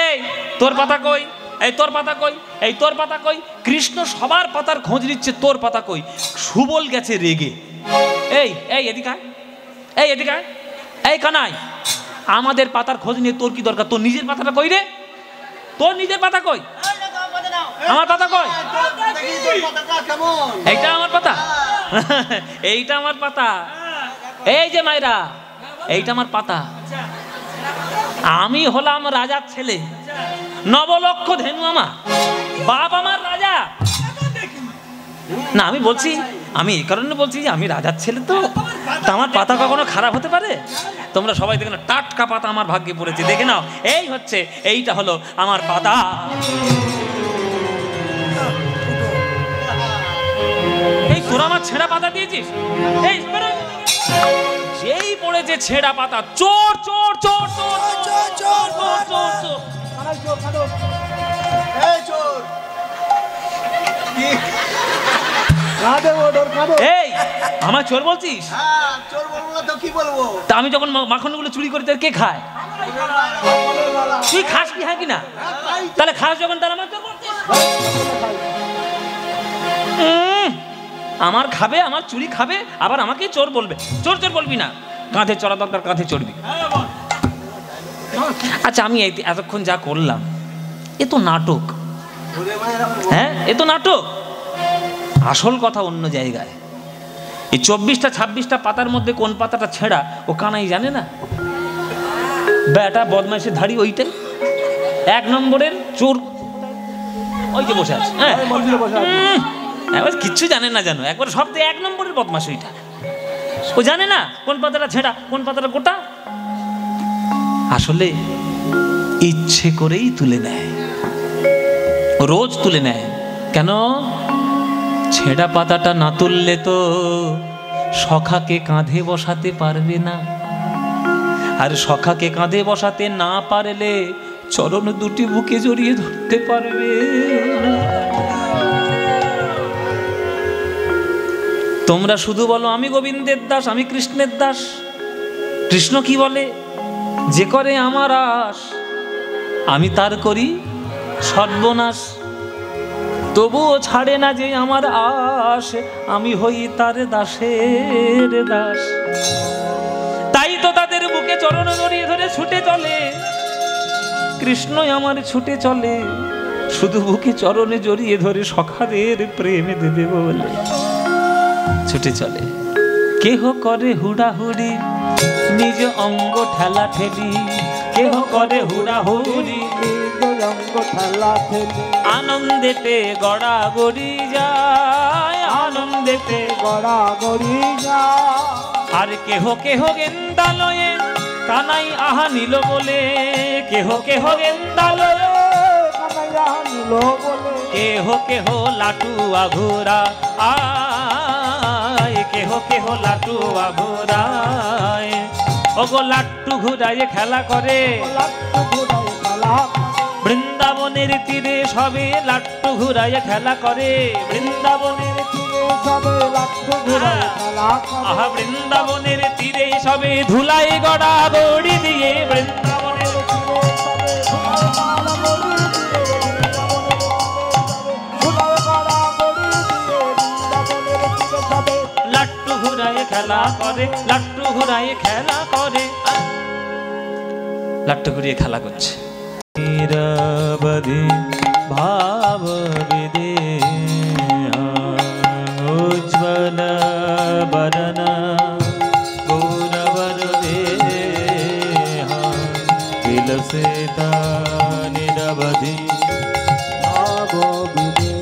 এই তোর পাতা কই? এই তোর পাতা কই? এই তোর পাতা কই? কৃষ্ণ সবার পাতার খোঁজ নিচ্ছে, তোর পাতা কই? সুবল গেছে রেগে। এই এদিকে আয়, এই এদিকে আয়। এই কানাই, আমাদের পাতার খোঁজ নিয়ে তোর কি দরকার? তোর নিজের পাতাটা কই রে? তোর নিজের পাতা কই? আমার পাতা কই? এইটা আমার পাতা, এইটা আমার পাতা। এই যে মাইরা, এইটা আমার পাতা। আমি হলাম রাজার ছেলে, 9 লক্ষ ধেনু আমার, বাপ আমার রাজা। না আমি বলছি, আমি এই কারণে বলছি যে আমি রাজার ছেলে, তো আমার পাতা কখনো খারাপ হতে পারে? তোমরা সবাই দেখে না, টাটকা পাতা আমার ভাগ্যে পড়েছে, দেখে নাও। এইটা হলো আমার পাতা। এই তোরা আমার ছেঁড়া পাতা দিয়েছিস? এই যেই পড়েছে ছেঁড়া পাতা, চোর চোর চোর চোর চোর চোর চোর চোর। এই আমার চোর বলছিস? তা আমি যখন মাখনগুলো চুরি করি তার কে খায়? তুই খাস কি? হ্যাঁ কিনা? তাহলে খাস যখন, তাহলে আমার চোর বলছিস? আমার খাবে, আমার চুরি খাবে, আবার আমাকেই চোর বলবে? চোর চোর বলবি না, কাঁধে চড়া দরকার, কাঁধে চড়বি। আচ্ছা আমি এতক্ষণ যা করলাম এ তো নাটক। হ্যাঁ এ তো নাটক, আসল কথা অন্য জায়গায়। এই 24টা 26টা পাতার মধ্যে কোন পাতাটা ছেঁড়া ও কানাই জানে না? বেটা বদমাইশের ধাড়ি ওইটাই, 1 নম্বরের চোর ওই যে বসে আছে। হ্যাঁ কিচ্ছু জানে না জানো, একবার সবথেকে 1 নম্বরের বদমাশ ওইটা। ও জানে না কোন পাতাটা ছেঁড়া কোন পাতাটা গোটা। আসলে ইচ্ছে করেই তুলে নেয়, রোজ তুলে নেয়। কেন? ছেঁড়া পাতাটা না তুললে তো সখাকে কাঁধে বসাতে পারবে না, আর সখাকে কাঁধে বসাতে না পারলে চরণ দুটি বুকে জড়িয়ে ধরতে পারবে না। তোমরা শুধু বলো আমি গোবিন্দের দাস, আমি কৃষ্ণের দাস। কৃষ্ণ কি বলে? যে করে আমার আশ আমি তার করি সর্বনাশ। তবুও ছাড়ে না যে আমার আশ, আমি হই তার দাসের দাস। তাই তো তাদের বুকে চরণ জড়িয়ে ধরে ছুটে চলে, কৃষ্ণ আমার ছুটে চলে শুধু বুকে চরণে জড়িয়ে ধরে সখাদের প্রেমে দেবে বলে ছুটে চলে। কেহ করে হুড়াহুড়ি নিজ অঙ্গ ঠেলা ঠেলি, কেহ করে হুড়াহুড়ি নিজ অঙ্গ ঠেলা ঠেলি, আনন্দেতে গড়াগড়ি যায়, আনন্দেতে গড়াগড়ি যায়। আর কেহ কেহ গেন্দালয়ে কানাই আহা নিল বলে, কেহ কেহ গেন্দালয়ে কানাইয়া নিল বলে, কেহ কেহ লাটু আঘুরা আয়, কেহ কেহ লাটু আঘুরায়। ওগো লাট্টু ঘুরায় খেলা করে, লাট্টু ঘুরায় খেলা করে, বৃন্দাবনের তীরে সবে লাট্টু ঘুরায় খেলা করে, বৃন্দাবনের তীরে সবে লাট্টু ঘুরায় খেলা করে। আহা বৃন্দাবনের তীরে সবে ধুলাই গড়া গড়ি দিয়ে, বৃন্দাবনের লাট্টু ঘুরায় খেলা করে, লাট্টু ঘুরায় খেলা করে, লাট্টু ঘুরিয়ে খেলা করছে। নিরবধি ভাব বিদে উজ্জ্বল বরণ গৌরবর দেহ বিলসিতা নিরবধি ভাব বিদে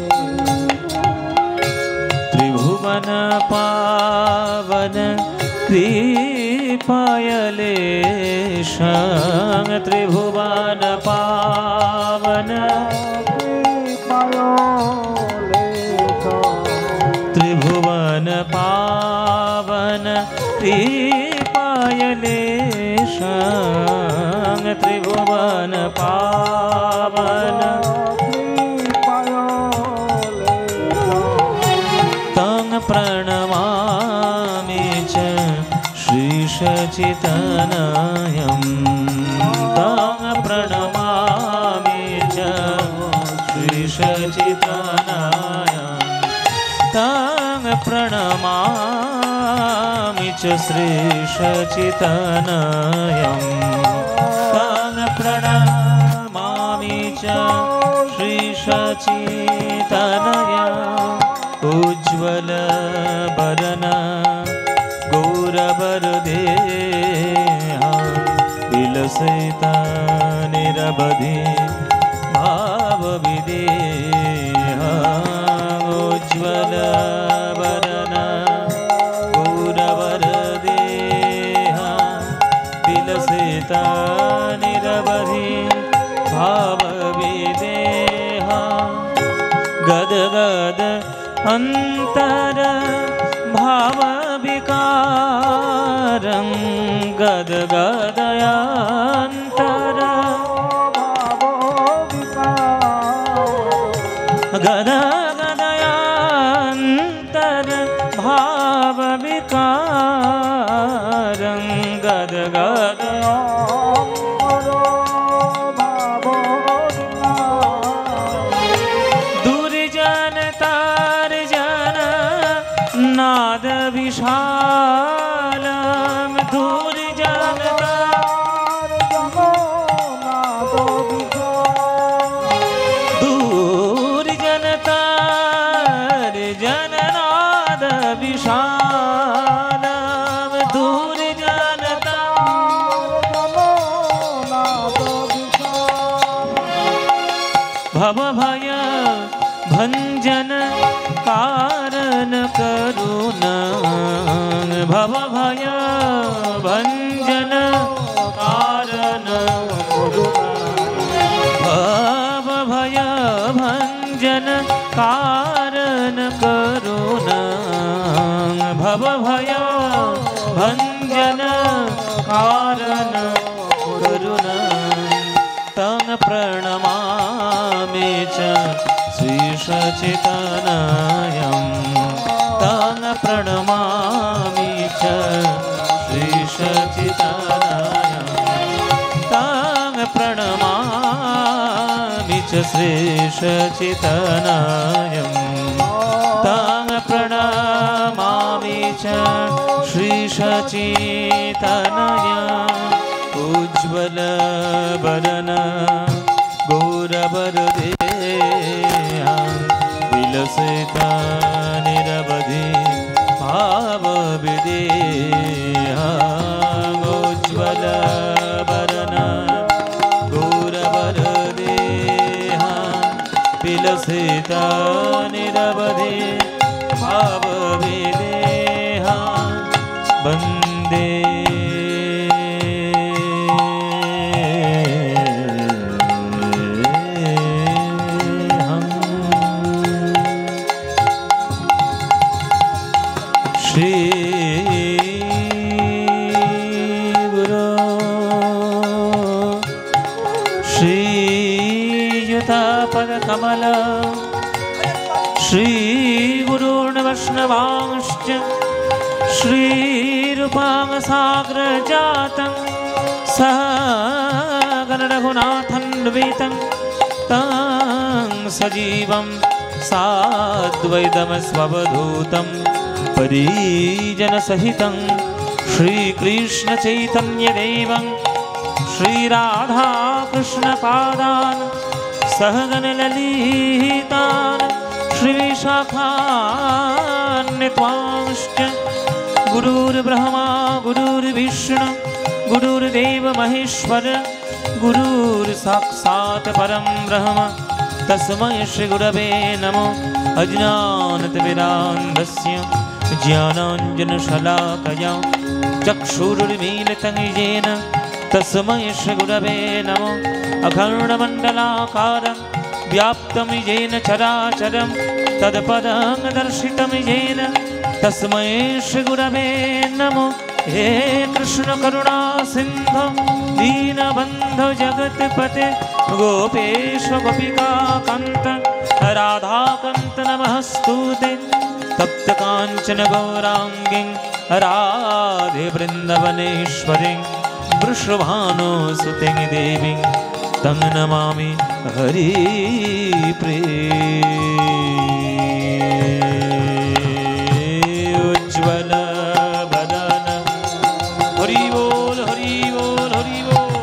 ত্রিভুবন পাवन कृपायलेश, त्रिभुवन पावन त्रिभुवन पावन कृपायलेश, त्रिभुवन पावन तं प्रणमामि च श्रीशचितनयं, तं प्रणमामि च श्रीशचितनयं, तं प्रणमामि च श्रीशचितनयं, तं प्रणमामि च श्रीशचितनयं। उज्ज्वल बरन गौरवर देह विलसिता निरवधि भाव विदेह, उज्ज्वल बरन गौरवर देह विलसिता निरवधि भाव विदेह। गद गद अंतर भाव विकारं, गद गदयांतर भाव विकार, गद गदयांतर भाव विकारं, गद गद नाद विशालम दुर्जन दूर्जनतार जननाद विशालम दूर्जनता भव भय भंजन कारण करुणा, भव भय भंजन कारण भव भय भंजन कारण करुणा, भवभय भञ्जन कारण करुण तं प्रणमामि च श्रीशचितनयं तं प्रणमामि च श्रीशचितनयं तं प्रणमामि च श्रीशचितनयं तं प्रणमामि च श्रीशचितनयम् उज्ज्वल वदन गौरवरदेहा विलसिता निरवधि भावविदेहा उज्ज्वल वदन गौरवरदेहा विलसिता निरवधि भावविदेहा वन्दे कमल श्री गुरून् वैष्णवांश्च श्रीरूपां साग्र जातं सहगण रघुनाथन्वितं तं सजीवं साद्वैतं स्ववधूतं परिजनसहितं श्रीकृष्णचैतन्यदेवं श्रीराधाकृष्णपादान् सहगण ललितान् श्रीविशाखान्वितांश्च गुरुर्ब्रह्मा गुरुर्विष्णु गुरुर्देव महेश्वर गुरुर्साक्षात् परं ब्रह्म तस्मै श्रीगुरवे नमो अज्ञानतिमिरान्धस्य ज्ञानाञ्जनशलाकया चक्षुरुन्मीलितं येन तस्मै श्रीगुरवे नमो अखण्डमण्डलाकारं व्याप्तं येन चराचरं तत्पदं दर्शितं येन तस्मै श्रीगुरवे नमो हे कृष्ण करुणा सिन्धो दीनबन्धो जगत्पते गोपेश गोपिकान्त राधाकान्त नमस्तुते तप्तकाञ्चन गौराङ्गीं राधे वृन्दवनेश्वरीं वृषभानुसुते देवीं तं नमामि हरिप्रिये उज्ज्वल वदन हरि बोल हरि बोल हरि बोल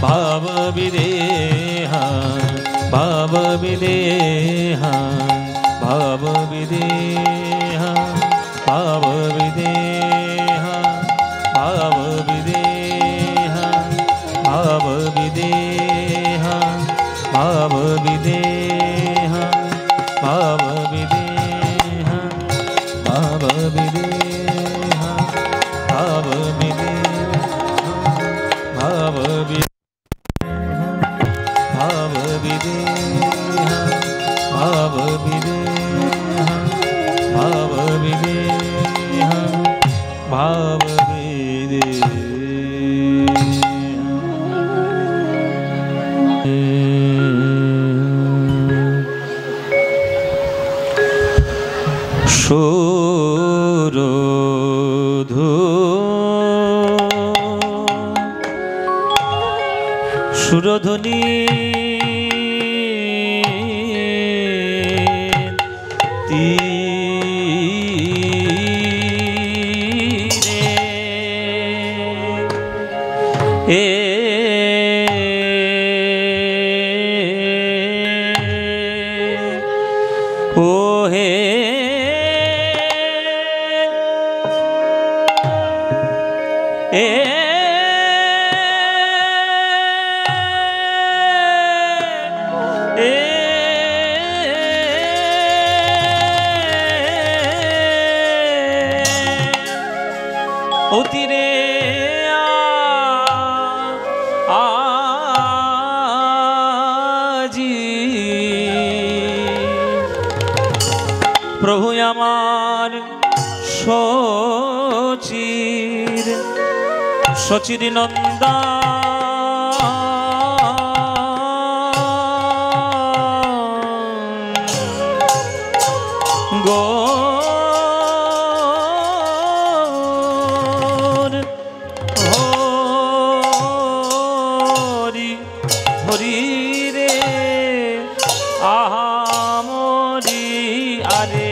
भाव विदेहा भाव विदेहा भाव विदेहा भाव विदेहा भाव विदेहा भाव विदेहा भाव विदेहा भाव विदेहा भाव विदेहा भाव विदेहा भाव विदेहा भाव विदेहा भाव विदेहा भाव शोरोधो सुरध्वनि প্রভু আমার শচির শচির নন্দা গোর হরি হরি রে আহামরি আরে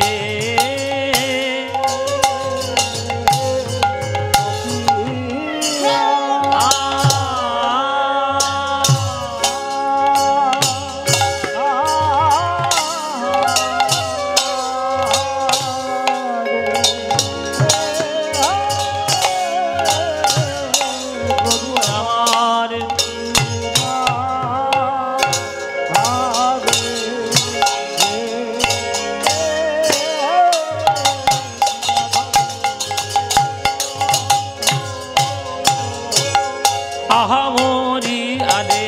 আহামরি আরে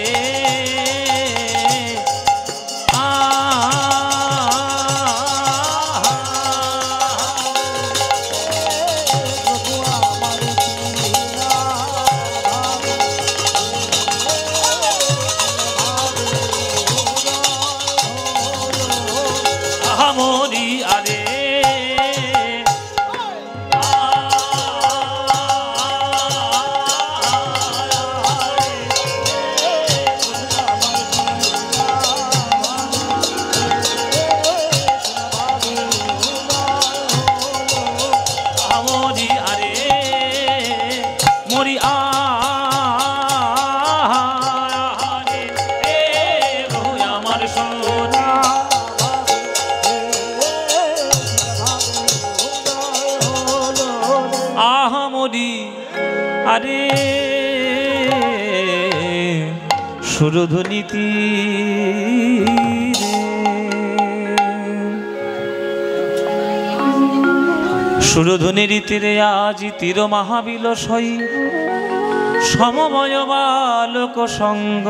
আহামরি আরে মরি আরে প্রভু আমার সোনা আহামরি আরে সুরধ্বনিতি সুরধ্বনির তীরে আজি তীর মহাবিলসই সমময় বালক সঙ্গ